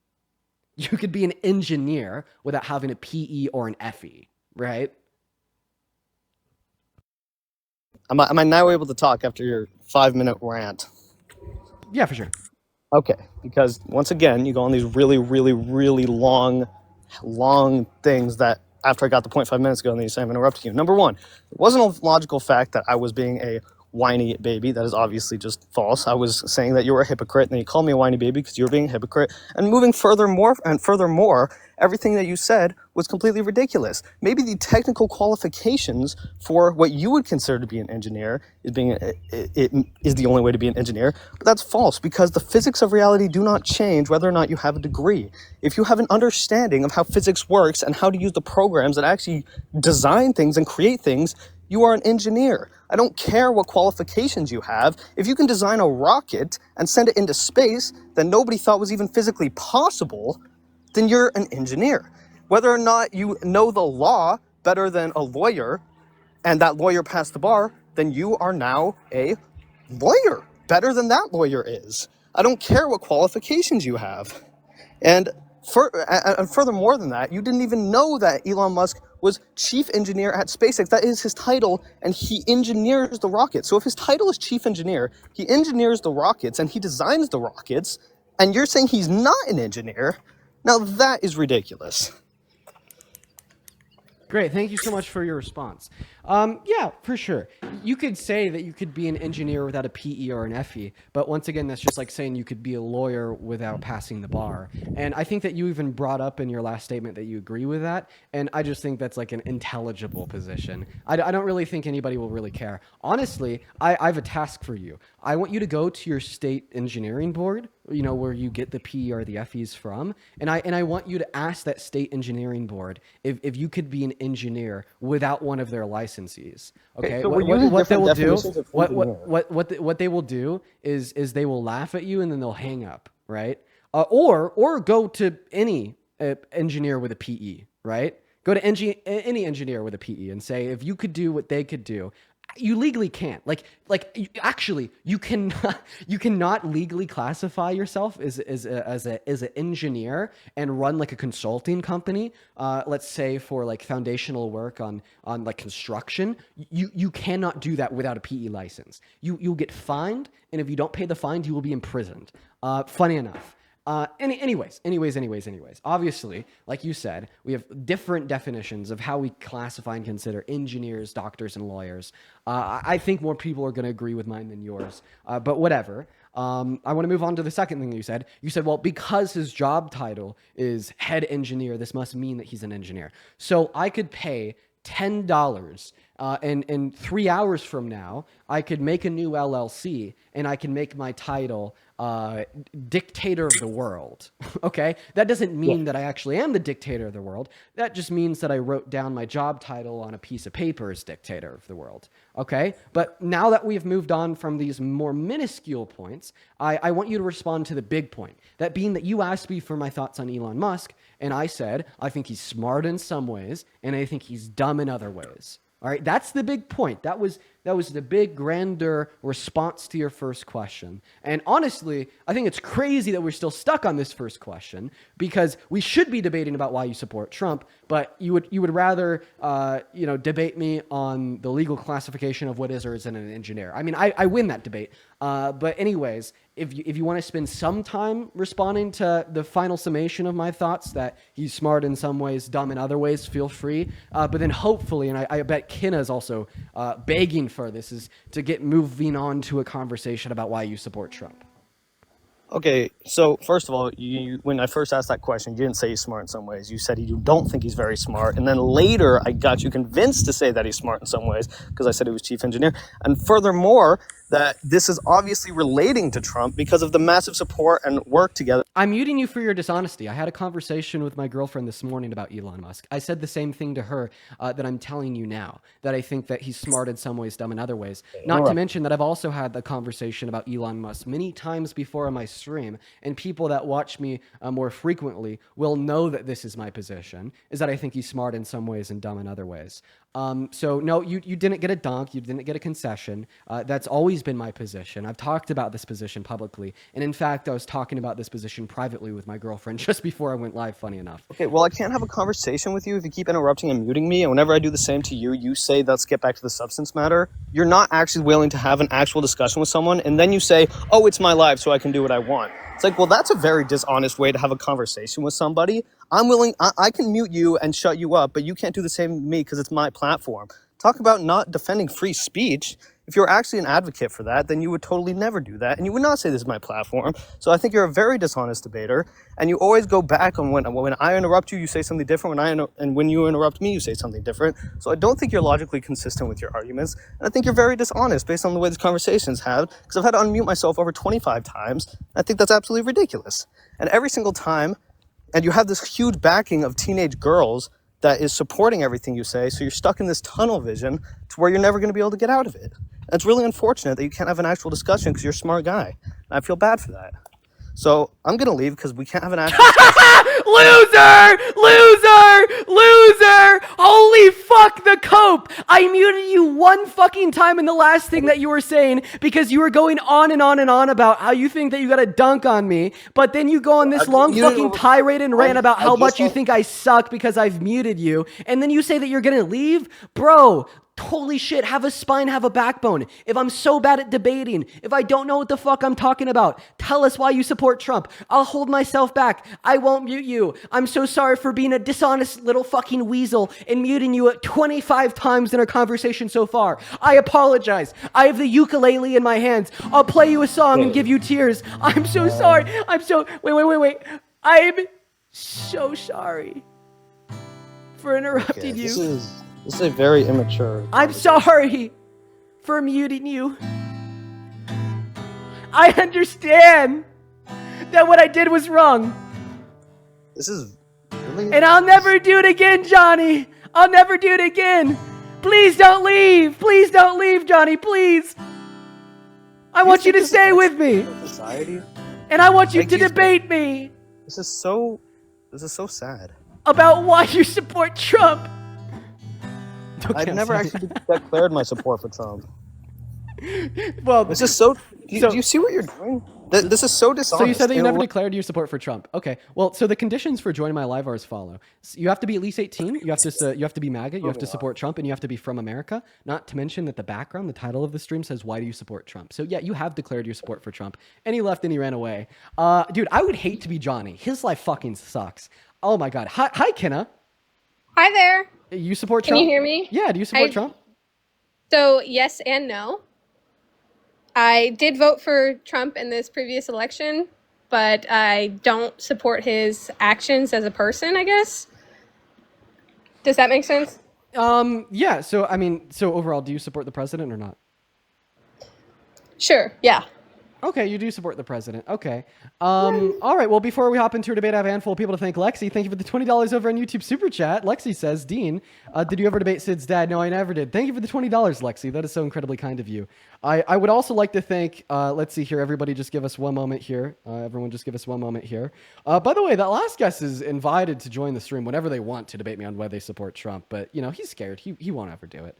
You could be an engineer without having a PE or an FE, right? Am I now able to talk after your 5-minute rant? Yeah, for sure. Okay, because once again, you go on these really, really, really long things that after I got the point 5 minutes ago, and then you say I'm interrupting you. Number one, it wasn't a logical fact that I was being a whiny baby. That is obviously just false. I was saying that you were a hypocrite, and then you called me a whiny baby because you were being a hypocrite. And moving furthermore, everything that you said was completely ridiculous. Maybe the technical qualifications for what you would consider to be an engineer is the only way to be an engineer, but that's false because the physics of reality do not change whether or not you have a degree. If you have an understanding of how physics works and how to use the programs that actually design things and create things, you are an engineer. I don't care what qualifications you have. If you can design a rocket and send it into space that nobody thought was even physically possible, then you're an engineer. Whether or not you know the law better than a lawyer, and that lawyer passed the bar, then you are now a lawyer, better than that lawyer is. I don't care what qualifications you have. And furthermore than that, you didn't even know that Elon Musk was chief engineer at SpaceX. That is his title, and he engineers the rockets. So if his title is chief engineer, he engineers the rockets, and he designs the rockets, and you're saying he's not an engineer? Now that is ridiculous. Great. Thank you so much for your response. Yeah, for sure. You could say that you could be an engineer without a PE or an FE, but once again, that's just like saying you could be a lawyer without passing the bar. And I think that you even brought up in your last statement that you agree with that, and I just think that's like an intelligible position. I don't really think anybody will really care. Honestly, I have a task for you. I want you to go to your state engineering board, you know, where you get the PE or the FEs from, and I want you to ask that state engineering board if you could be an engineer without one of their licenses. Okay, so what they will do is they will laugh at you and then they'll hang up, right? Or go to any engineer with a PE, right? Go to any engineer with a PE and say, if you could do what they could do, you legally can't. Actually, you cannot legally classify yourself as an engineer and run like a consulting company. Let's say for like foundational work on like construction. You cannot do that without a PE license. You'll get fined, and if you don't pay the fine, you will be imprisoned. Funny enough. Anyways. Obviously, like you said, we have different definitions of how we classify and consider engineers, doctors, and lawyers. I think more people are going to agree with mine than yours, but whatever. I want to move on to the second thing that you said. You said, well, because his job title is head engineer, this must mean that he's an engineer. So I could pay $10 and in 3 hours from now, I could make a new LLC and I can make my title dictator of the world. Okay? That doesn't mean that I actually am the dictator of the world. That just means that I wrote down my job title on a piece of paper as dictator of the world. Okay? But now that we've moved on from these more minuscule points, I want you to respond to the big point. That being that you asked me for my thoughts on Elon Musk, and I said, I think he's smart in some ways, and I think he's dumb in other ways. All right, that's the big point. That was the big, grander response to your first question. And honestly, I think it's crazy that we're still stuck on this first question, because we should be debating about why you support Trump, but you would rather debate me on the legal classification of what is or isn't an engineer. I mean, I win that debate. But anyways, if you want to spend some time responding to the final summation of my thoughts, that he's smart in some ways, dumb in other ways, feel free. But then hopefully, and I bet Kinna is also begging for this, is to get moving on to a conversation about why you support Trump. Okay, so first of all, when I first asked that question, you didn't say he's smart in some ways. You said you don't think he's very smart. And then later, I got you convinced to say that he's smart in some ways because I said he was chief engineer. And furthermore, that this is obviously relating to Trump because of the massive support and work together. I'm muting you for your dishonesty. I had a conversation with my girlfriend this morning about Elon Musk. I said the same thing to her that I'm telling you now, that I think that he's smart in some ways, dumb in other ways. Not to mention that I've also had the conversation about Elon Musk many times before on my stream, and people that watch me more frequently will know that this is my position, is that I think he's smart in some ways and dumb in other ways. So no, you didn't get a dunk, you didn't get a concession. That's always been my position. I've talked about this position publicly, and in fact, I was talking about this position privately with my girlfriend just before I went live, funny enough. Okay, well, I can't have a conversation with you if you keep interrupting and muting me, and whenever I do the same to you, you say, let's get back to the substance matter. You're not actually willing to have an actual discussion with someone, and then you say, oh, it's my life, so I can do what I want. It's like, well, that's a very dishonest way to have a conversation with somebody. I'm willing, I can mute you and shut you up, but you can't do the same to me because it's my platform. Talk about not defending free speech. If you're actually an advocate for that, then you would totally never do that, and you would not say this is my platform. So I think you're a very dishonest debater, and you always go back on when I interrupt you, you say something different. And when you interrupt me, you say something different. So I don't think you're logically consistent with your arguments, and I think you're very dishonest based on the way these conversations have, because I've had to unmute myself over 25 times. I think that's absolutely ridiculous. And every single time, and you have this huge backing of teenage girls that is supporting everything you say, so you're stuck in this tunnel vision to where you're never going to be able to get out of it. And it's really unfortunate that you can't have an actual discussion because you're a smart guy. And I feel bad for that. So I'm going to leave because we can't have an actual discussion. Loser! Holy fuck the cope! I muted you one fucking time in the last thing that you were saying because you were going on and on and on about how you think that you got a dunk on me, but then you go on this long fucking tirade and rant about how much you think I suck because I've muted you, and then you say that you're gonna leave? Bro, holy shit, have a spine, have a backbone. If I'm so bad at debating, if I don't know what the fuck I'm talking about, tell us why you support Trump. I'll hold myself back. I won't mute you. I'm so sorry for being a dishonest little fucking weasel and muting you 25 times in our conversation so far. I apologize. I have the ukulele in my hands. I'll play you a song and give you tears. I'm so sorry. Wait. I'm so sorry for interrupting you. This is a very immature. I'm sorry for muting you. I understand that what I did was wrong. This is really... And I'll never do it again, Johnny. I'll never do it again. Please don't leave. Please don't leave, Johnny. Please. I want you to stay with me. Society? And I want you to debate me. This is so sad. About why you support Trump. I've never actually declared my support for Trump. Well, this is so. Do you see what you're doing? This is so dishonest. So you said that you never declared your support for Trump. Okay. Well, so the conditions for joining my live are as follow. So you have to be at least 18. You have to be MAGA. You have to support Trump, and you have to be from America. Not to mention that the background, the title of the stream says, "Why do you support Trump?" So yeah, you have declared your support for Trump, and he left and he ran away. Dude, I would hate to be Johnny. His life fucking sucks. Oh my god. Hi, Kinna. Hi there. You support Trump? Can you hear me? Yeah. Do you support Trump? So yes and no. I did vote for Trump in this previous election, but I don't support his actions as a person, I guess. Does that make sense? Yeah. So I mean, so overall, do you support the president or not? Sure. Yeah. Okay, you do support the president. Okay. All right. Well, before we hop into our debate, I have a handful of people to thank. Lexi, thank you for the $20 over on YouTube Super Chat. Lexi says, Dean, did you ever debate Sid's dad? No, I never did. Thank you for the $20, Lexi. That is so incredibly kind of you. I would also like to thank, let's see here, everybody just give us one moment here. Everyone just give us one moment here. By the way, that last guest is invited to join the stream whenever they want to debate me on whether they support Trump, but, you know, he's scared. He won't ever do it.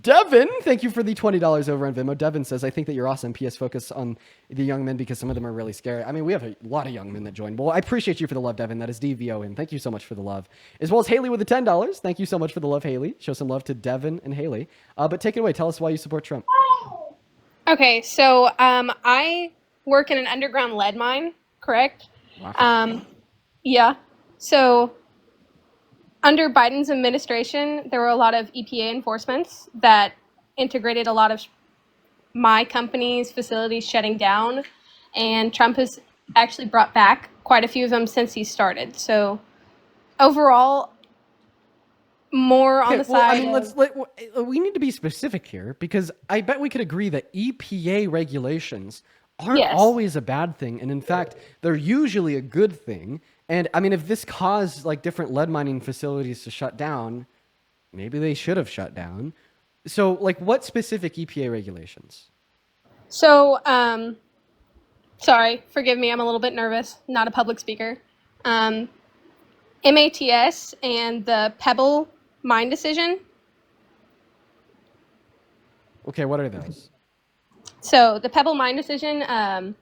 Devin, thank you for the $20 over on Venmo. Devin says, I think that you're awesome. PS, focus on the young men because some of them are really scary. I mean, we have a lot of young men that join. Well, I appreciate you for the love, Devin. That is DVON. Thank you so much for the love. As well as Haley with the $10. Thank you so much for the love, Haley. Show some love to Devin and Haley. But take it away. Tell us why you support Trump. Okay, so I work in an underground lead mine, correct? Wow. Yeah. So under Biden's administration, there were a lot of EPA enforcements that integrated a lot of my company's facilities shutting down, and Trump has actually brought back quite a few of them since he started. So overall, more on the side. I mean, we need to be specific here because I bet we could agree that EPA regulations aren't Yes. always a bad thing, and in fact, they're usually a good thing. And I mean, if this caused like different lead mining facilities to shut down, maybe they should have shut down. So, like, what specific EPA regulations? So, sorry, forgive me, I'm a little bit nervous. Not a public speaker. MATS and the Pebble mine decision. Okay, what are those? So the Pebble mine decision,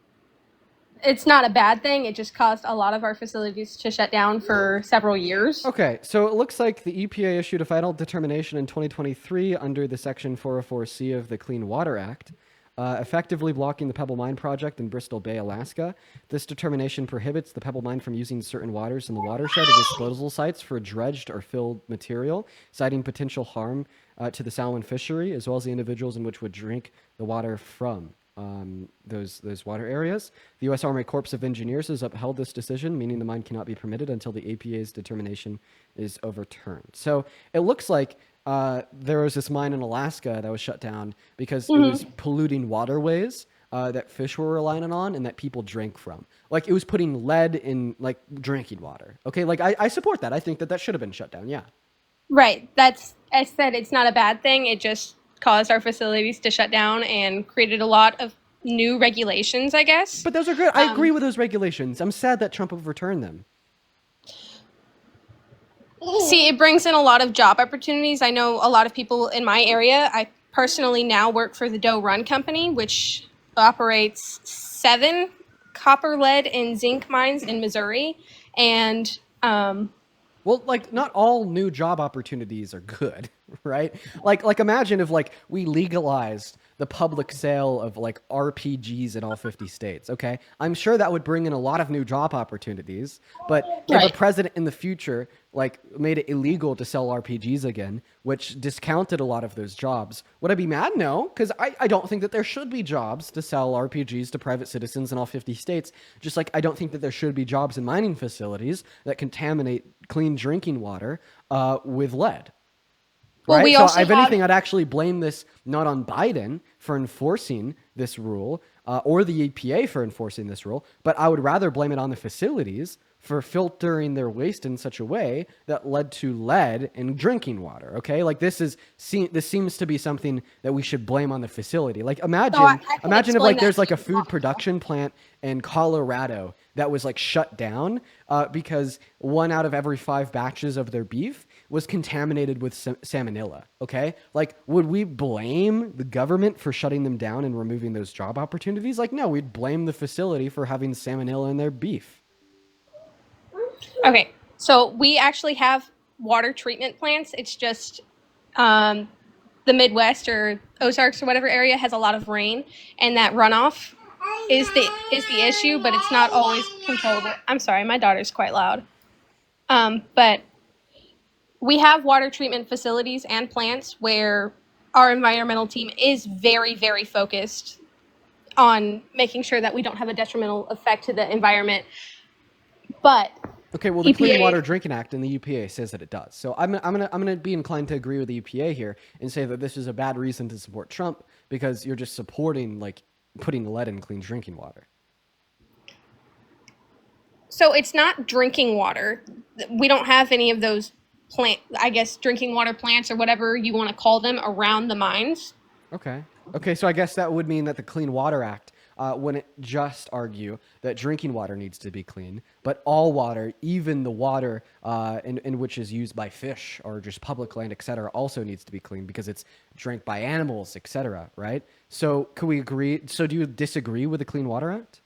it's not a bad thing. It just caused a lot of our facilities to shut down for several years. Okay, so it looks like the EPA issued a final determination in 2023 under the Section 404C of the Clean Water Act, effectively blocking the Pebble Mine project in Bristol Bay, Alaska. This determination prohibits the Pebble Mine from using certain waters in the watershed or disposal sites for dredged or filled material, citing potential harm to the salmon fishery, as well as the individuals in which would drink the water from those water areas. The U.S. Army Corps of Engineers has upheld this decision, meaning the mine cannot be permitted until the EPA's determination is overturned. So it looks like there was this mine in Alaska that was shut down because it was polluting waterways that fish were relying on and that people drank from. Like, it was putting lead in, like, drinking water. Okay, like, I support that. I think that that should have been shut down, yeah. Right. That's, I said, it's not a bad thing. It just caused our facilities to shut down and created a lot of new regulations, I guess. But those are good. I agree with those regulations. I'm sad that Trump overturned them. See, it brings in a lot of job opportunities. I know a lot of people in my area. I personally now work for the Doe Run Company, which operates 7 copper, lead, and zinc mines in Missouri. And well, like, not all new job opportunities are good, right? Like imagine if, like, we legalized the public sale of, like, RPGs in all 50 states, okay? I'm sure that would bring in a lot of new job opportunities, but if a president in the future, like, made it illegal to sell RPGs again, which discounted a lot of those jobs, would I be mad? No, because I don't think that there should be jobs to sell RPGs to private citizens in all 50 states, just like I don't think that there should be jobs in mining facilities that contaminate clean drinking water with lead. well, Right? we So also if have anything, I'd actually blame this not on Biden for enforcing this rule or the EPA for enforcing this rule, but I would rather blame it on the facilities for filtering their waste in such a way that led to lead in drinking water. Okay, like this seems to be something that we should blame on the facility. Like imagine I can imagine if explain like that there's to like a you. food production plant in Colorado that was like shut down because 1 out of every 5 batches of their beef was contaminated with salmonella. Okay, like would we blame the government for shutting them down and removing those job opportunities? Like no, we'd blame the facility for having salmonella in their beef. Okay, so we actually have water treatment plants. It's just the Midwest or Ozarks or whatever area has a lot of rain, and that runoff is the issue, but it's not always controllable. I'm sorry, my daughter's quite loud. But we have water treatment facilities and plants where our environmental team is very, very focused on making sure that we don't have a detrimental effect to the environment. But Okay, well, the Clean EPA. Water Drinking Act and the EPA says that it does. So I'm gonna be inclined to agree with the EPA here and say that this is a bad reason to support Trump because you're just supporting like putting lead in clean drinking water. So it's not drinking water. We don't have any of those drinking water plants or whatever you want to call them around the mines. Okay. Okay, so I guess that would mean that the Clean Water Act wouldn't just argue that drinking water needs to be clean, but all water, even the water in which is used by fish or just public land, etc., also needs to be clean because it's drank by animals, etc., right? So could we agree? So do you disagree with the Clean Water Act?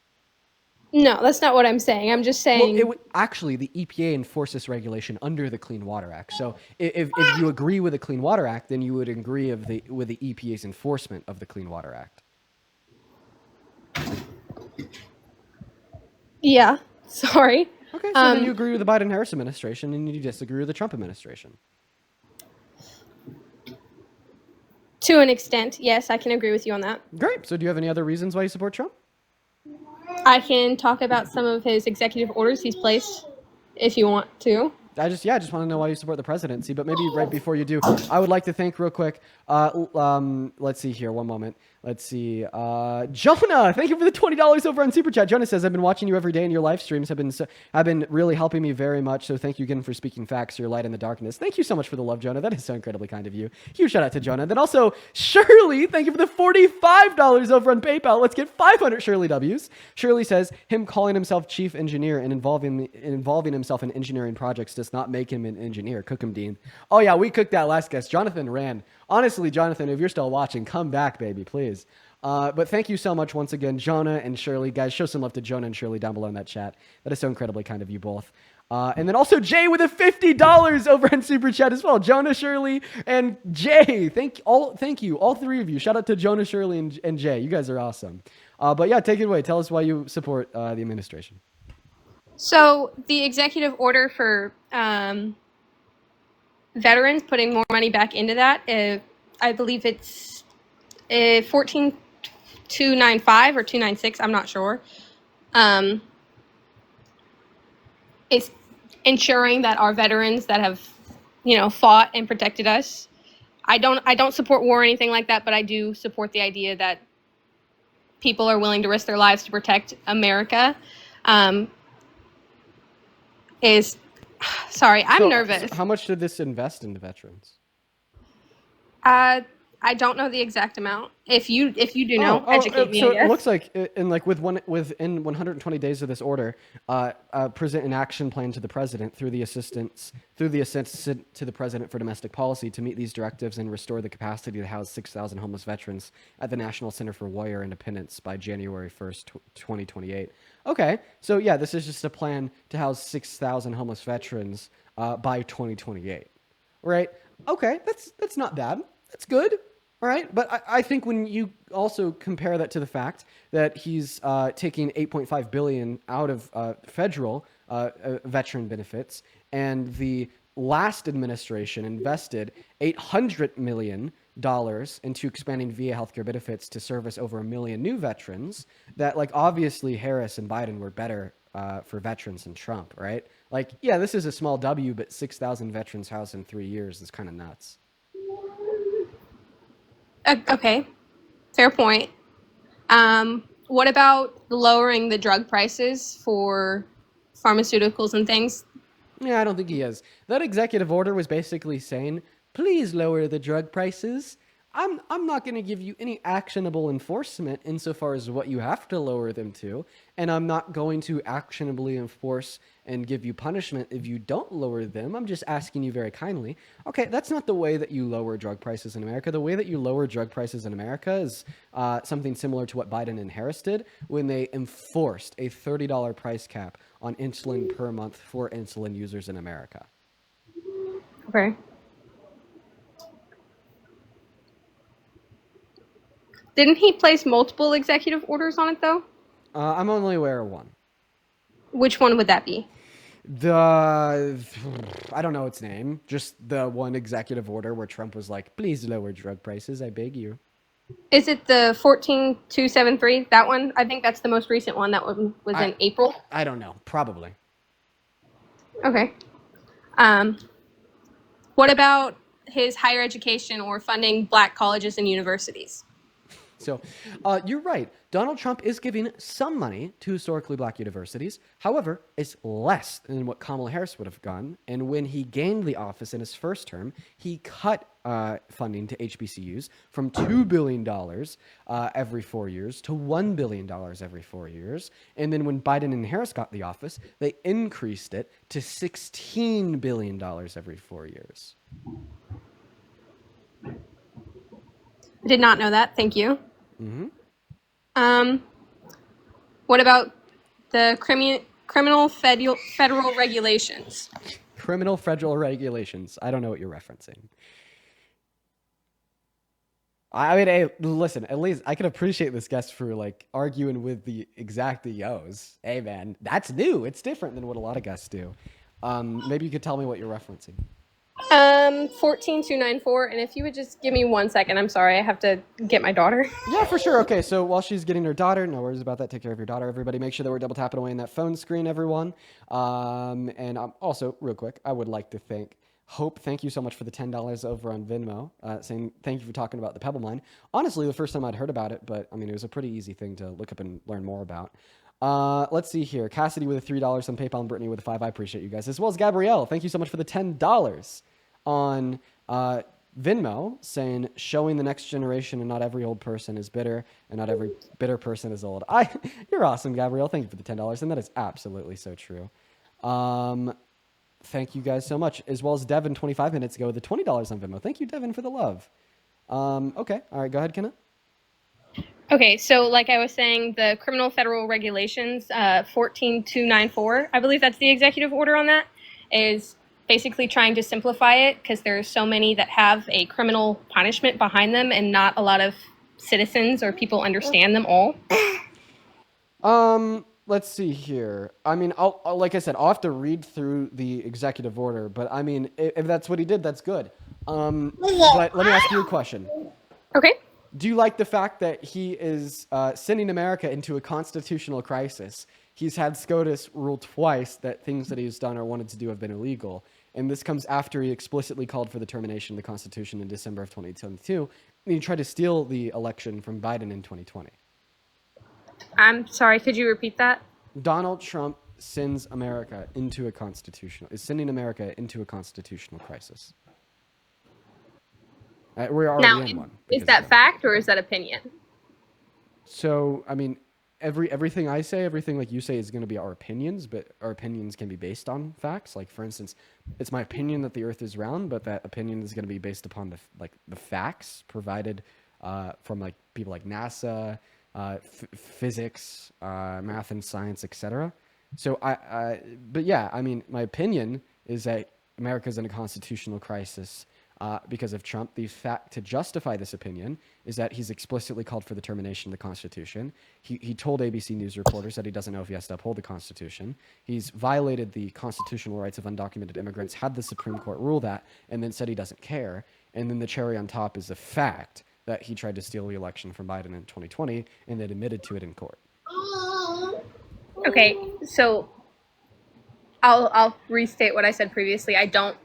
No, that's not what I'm saying. I'm just saying. Well, actually, the EPA enforces regulation under the Clean Water Act. So if you agree with the Clean Water Act, then you would agree with the EPA's enforcement of the Clean Water Act. Yeah, sorry. Okay, so then you agree with the Biden-Harris administration and you disagree with the Trump administration. To an extent, yes, I can agree with you on that. Great. So do you have any other reasons why you support Trump? I can talk about some of his executive orders he's placed if you want to. I just want to know why you support the presidency, but maybe right before you do, I would like to thank real quick. Let's see here. One moment. Let's see. Jonah, thank you for the $20 over on Super Chat. Jonah says, I've been watching you every day and your live streams have been really helping me very much. So thank you again for speaking facts, your light in the darkness. Thank you so much for the love, Jonah. That is so incredibly kind of you. Huge shout out to Jonah. Then also Shirley, thank you for the $45 over on PayPal. Let's get 500 Shirley W's. Shirley says, him calling himself chief engineer and involving himself in engineering projects does not make him an engineer. Cook him, Dean. Oh yeah, we cooked that last guest. Jonathan ran. Honestly, Jonathan, if you're still watching, come back, baby, please. But thank you so much once again, Jonah and Shirley. Guys, show some love to Jonah and Shirley down below in that chat. That is so incredibly kind of you both. And then also Jay with a $50 over in Super Chat as well. Jonah, Shirley, and Jay. Thank you, all three of you. Shout out to Jonah, Shirley, and Jay. You guys are awesome. But yeah, take it away. Tell us why you support the administration. So the executive order for veterans, putting more money back into that, I believe it's 14295 or 296. I'm not sure. It's ensuring that our veterans that have, fought and protected us. I don't support war or anything like that, but I do support the idea that people are willing to risk their lives to protect America. Sorry, I'm nervous. How much did this invest into veterans? I don't know the exact amount. If you do know, educate me. So it looks like within 120 days of this order, present an action plan to the president through the assistant to the president for domestic policy to meet these directives and restore the capacity to house 6,000 homeless veterans at the National Center for Warrior Independence by January 1st, 2028. Okay, so yeah, this is just a plan to house 6,000 homeless veterans by 2028, right? Okay, that's not bad. That's good. All right. But I think when you also compare that to the fact that he's taking $8.5 billion out of federal veteran benefits, and the last administration invested $800 million into expanding VA healthcare benefits to service over 1 million new veterans, that obviously Harris and Biden were better for veterans than Trump, right? Yeah, this is a small W, but 6,000 veterans housed in 3 years is kind of nuts. Okay, fair point. What about lowering the drug prices for pharmaceuticals and things? Yeah, I don't think he is. That executive order was basically saying, please lower the drug prices. I'm not going to give you any actionable enforcement insofar as what you have to lower them to, and I'm not going to actionably enforce and give you punishment if you don't lower them. I'm just asking you very kindly. Okay, that's not the way that you lower drug prices in America. The way that you lower drug prices in America is something similar to what Biden and Harris did when they enforced a $30 price cap on insulin per month for insulin users in America. Okay. Didn't he place multiple executive orders on it, though? I'm only aware of one. Which one would that be? I don't know its name. Just the one executive order where Trump was like, please lower drug prices, I beg you. Is it the 14273? That one? I think that's the most recent one. That one was in April. I don't know. Probably. Okay. What about his higher education or funding black colleges and universities? So you're right. Donald Trump is giving some money to historically black universities. However, it's less than what Kamala Harris would have done. And when he gained the office in his first term, he cut funding to HBCUs from $2 billion every 4 years to $1 billion every 4 years. And then when Biden and Harris got the office, they increased it to $16 billion every 4 years. I did not know that. Thank you. Mm-hmm. What about the criminal federal regulations? Criminal federal regulations. I don't know what you're referencing. I mean, hey, listen, at least I can appreciate this guest for like arguing with the exact EOs. Hey, man, that's new. It's different than what a lot of guests do. Maybe you could tell me what you're referencing. 14294, and if you would just give me 1 second, I'm sorry, I have to get my daughter. Yeah, for sure. Okay, so while she's getting her daughter, no worries about that. Take care of your daughter, everybody. Make sure that we're double tapping away in that phone screen, everyone. And also, real quick, I would like to thank Hope. Thank you so much for the $10 over on Venmo, saying thank you for talking about the Pebble Mine. Honestly, the first time I'd heard about it, but I mean, it was a pretty easy thing to look up and learn more about. Let's see here. Cassidy with a $3 on PayPal and Brittany with a 5. I appreciate you guys, as well as Gabrielle. Thank you so much for the $10 on Venmo, saying showing the next generation and not every old person is bitter and not every bitter person is old. You're awesome, Gabrielle. Thank you for the $10, and that is absolutely so true. Thank you guys so much, as well as Devin 25 minutes ago, the $20 on Venmo. Thank you, Devin, for the love. Okay, all right, go ahead, Kenna. Okay, so like I was saying, the criminal federal regulations, 14294, I believe that's the executive order on that, is basically trying to simplify it because there's so many that have a criminal punishment behind them and not a lot of citizens or people understand them all. Let's see here. I mean, I'll like I said, I'll have to read through the executive order, but I mean, if that's what he did, that's good. But let me ask you a question. Okay. Do you like the fact that he is sending America into a constitutional crisis? He's had SCOTUS rule twice that things that he's done or wanted to do have been illegal. And this comes after he explicitly called for the termination of the Constitution in December of 2022. And he tried to steal the election from Biden in 2020. I'm sorry, could you repeat that? Donald Trump sends America into is sending America into a constitutional crisis. We're already in one. Is that fact or is that opinion? So, I mean, everything I say, everything like you say is going to be our opinions, but our opinions can be based on facts. Like, for instance, it's my opinion that the Earth is round, but that opinion is going to be based upon the facts provided from like people like NASA, physics, math and science, etc. So but yeah, I mean, my opinion is that America's in a constitutional crisis because of Trump. The fact to justify this opinion is that he's explicitly called for the termination of the Constitution. He told ABC News reporters that he doesn't know if he has to uphold the Constitution. He's violated the constitutional rights of undocumented immigrants, had the Supreme Court rule that, and then said he doesn't care. And then the cherry on top is the fact that he tried to steal the election from Biden in 2020 and then admitted to it in court. Okay, so I'll restate what I said previously. I don't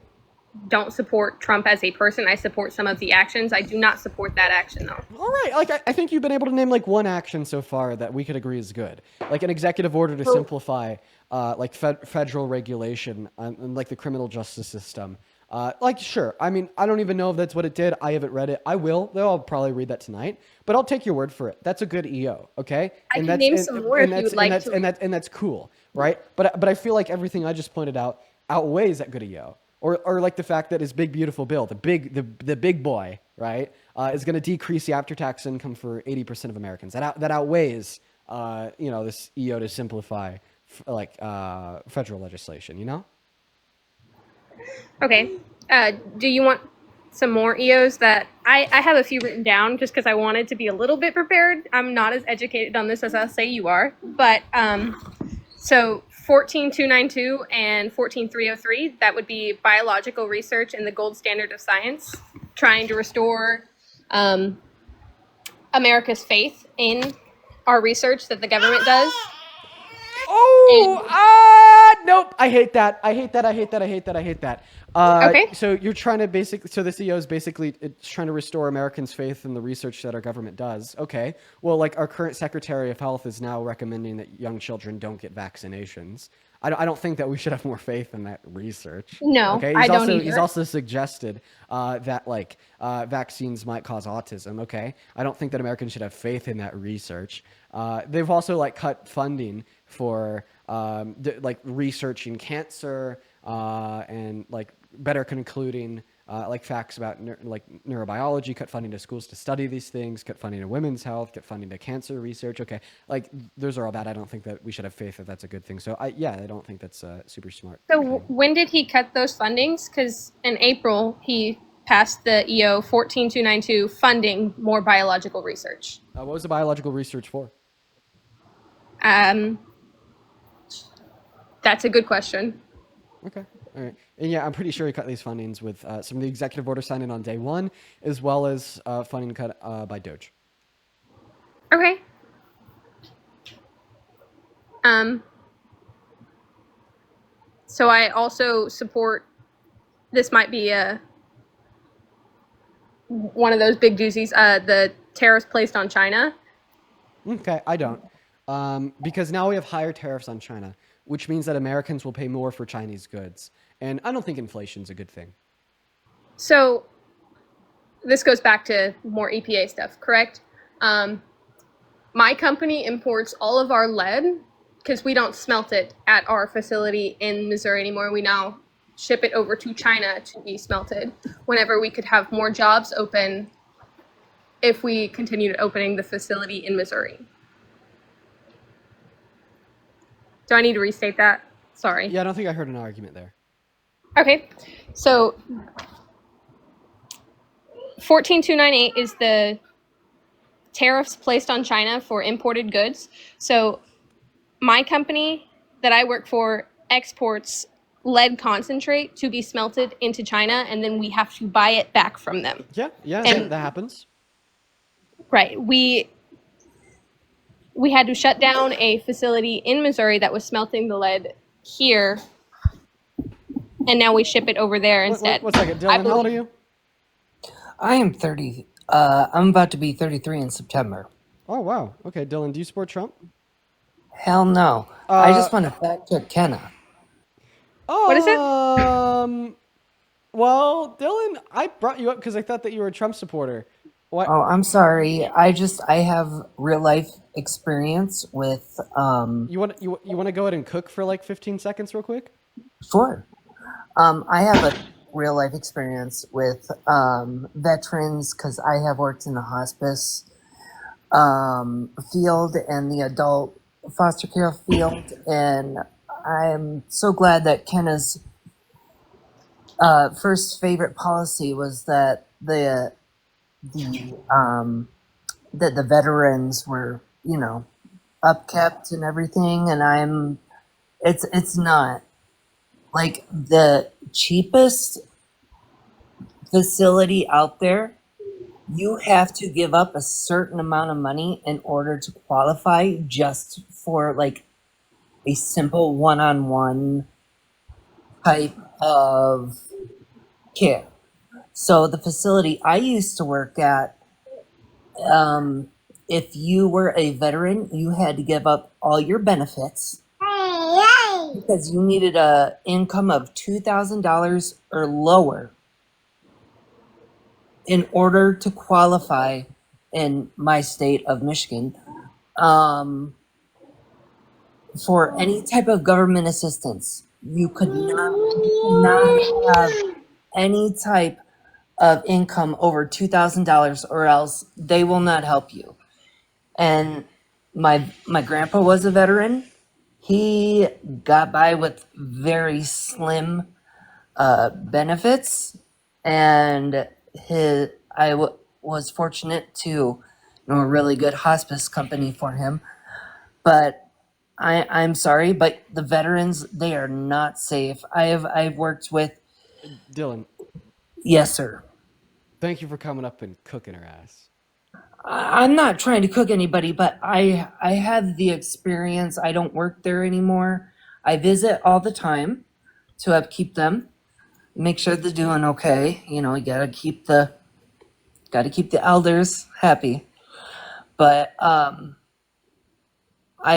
support Trump as a person. I support some of the actions. I do not support that action, though. All right. Like, I think you've been able to name like one action so far that we could agree is good. Like an executive order to simplify like federal regulation and like the criminal justice system. Like, sure. I mean, I don't even know if that's what it did. I haven't read it. I will, though. I'll probably read that tonight. But I'll take your word for it. That's a good EO, okay? I can name some more if you would like to. And that's cool, right? But I feel like everything I just pointed out outweighs that good EO. Or like the fact that his big beautiful bill, the big boy, right, is going to decrease the after-tax income for 80% of Americans. That outweighs, this EO to simplify federal legislation. You know. Okay. Do you want some more EOs that I have a few written down just because I wanted to be a little bit prepared. I'm not as educated on this as I'll say you are, but so 14292 and 14303, that would be biological research and the gold standard of science, trying to restore America's faith in our research that the government does. Nope. I hate that. I hate that. I hate that. I hate that. I hate that. Okay. So you're trying to so the CEO is basically it's trying to restore Americans' faith in the research that our government does. Okay. Well, like our current Secretary of Health is now recommending that young children don't get vaccinations. I don't think that we should have more faith in that research. No, Okay. I don't He's either. also suggested that like vaccines might cause autism. Okay. I don't think that Americans should have faith in that research. They've also like cut funding for like researching cancer and like better concluding like facts about like neurobiology, cut funding to schools to study these things, cut funding to women's health, cut funding to cancer research. Okay, like those are all bad. I don't think that we should have faith that that's a good thing. So I don't think that's super smart. So when did he cut those fundings? Because in April he passed the EO 14292 funding more biological research. What was the biological research for? That's a good question. Okay. All right. And yeah, I'm pretty sure he cut these fundings with some of the executive orders signed in on day one, as well as funding cut by Doge. Okay. So I also support. This might be one of those big doozies. The tariffs placed on China. Okay, I don't. Because now we have higher tariffs on China, which means that Americans will pay more for Chinese goods. And I don't think inflation's a good thing. So this goes back to more EPA stuff, correct? My company imports all of our lead because we don't smelt it at our facility in Missouri anymore. We now ship it over to China to be smelted whenever we could have more jobs open if we continued opening the facility in Missouri. Do I need to restate that? Sorry. Yeah, I don't think I heard an argument there. Okay, so 14298 is the tariffs placed on China for imported goods. So my company that I work for exports lead concentrate to be smelted into China, and then we have to buy it back from them. Yeah, And- that happens. Right. We had to shut down a facility in Missouri that was smelting the lead here, and now we ship it over there instead. One second, Dylan, how old are you? I am 30. I'm about to be 33 in September. Oh, wow. Okay, Dylan, do you support Trump? Hell no. I just want to fact check Kenna. What is it? Well, Dylan, I brought you up because I thought that you were a Trump supporter. What? Oh, I'm sorry. I have real life experience with You want to go ahead and cook for like 15 seconds real quick? Sure. I have a real life experience with veterans because I have worked in the hospice field and the adult foster care field, and I'm so glad that Kenna's first favorite policy was that the veterans were, upkept and everything, and it's not like the cheapest facility out there. You have to give up a certain amount of money in order to qualify just for like a simple one-on-one type of care. So the facility I used to work at, if you were a veteran, you had to give up all your benefits because you needed a income of $2,000 or lower in order to qualify in my state of Michigan for any type of government assistance. You could not have any type of income over $2,000 or else they will not help you. And my grandpa was a veteran. He got by with very slim benefits, and was fortunate to know a really good hospice company for him. But I'm sorry, but the veterans, they are not safe. I've worked with Dylan, yes, sir. thank you for coming up and cooking her ass. I'm not trying to cook anybody, but I have the experience. I don't work there anymore. I visit all the time to upkeep them, make sure they're doing okay. You know, you gotta keep the elders happy. But I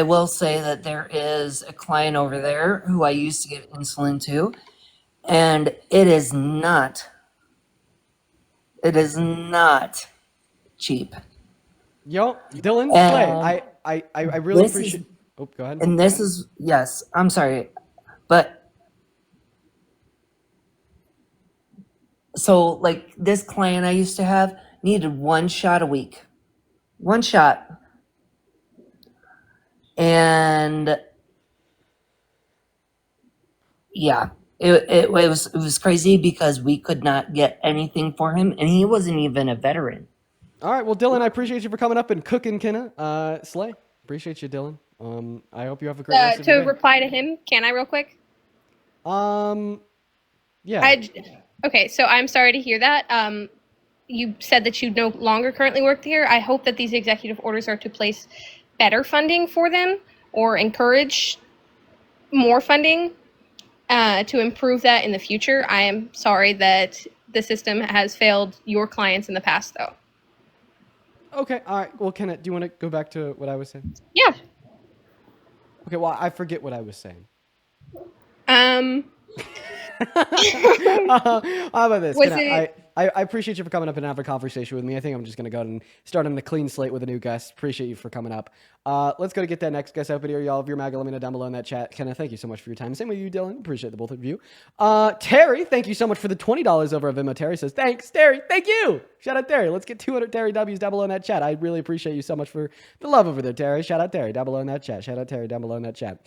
will say that there is a client over there who I used to give insulin to, and it is not cheap. Yo, Dylan, Slay, And I really this is appreciate. Oh, go ahead. and this is yes, I'm sorry, but so like this client I used to have needed one shot a week, one shot, and yeah, it was crazy because we could not get anything for him, and he wasn't even a veteran. All right, well, Dylan, I appreciate you for coming up and cooking, Kenna. Slay, appreciate you, Dylan. I hope you have a great rest of To your day. reply to him, can I real quick? Yeah. Okay, so I'm sorry to hear that. You said that you no longer currently work here. I hope that these executive orders are to place better funding for them or encourage more funding to improve that in the future. I am sorry that the system has failed your clients in the past, though. Okay, all right. Well, Kenna, do you want to go back to what I was saying? Yeah. Okay, well, I forget what I was saying. How about this? Was Kenna, it- I appreciate you for coming up and having a conversation with me. I think I'm just going to go ahead and start on a clean slate with a new guest. Appreciate you for coming up. Let's go to get that next guest up in here. Y'all, if you're Maga, let me know down below in that chat. Kenna, thank you so much for your time. Same with you, Dylan. Appreciate the both of you. Terry, thank you so much for the $20 over at Venmo. Terry says, thanks, Terry. Thank you. Shout out Terry. Let's get 200 Terry W's down below in that chat. I really appreciate you so much for the love over there, Terry. Shout out Terry down below in that chat. Shout out Terry down below in that chat.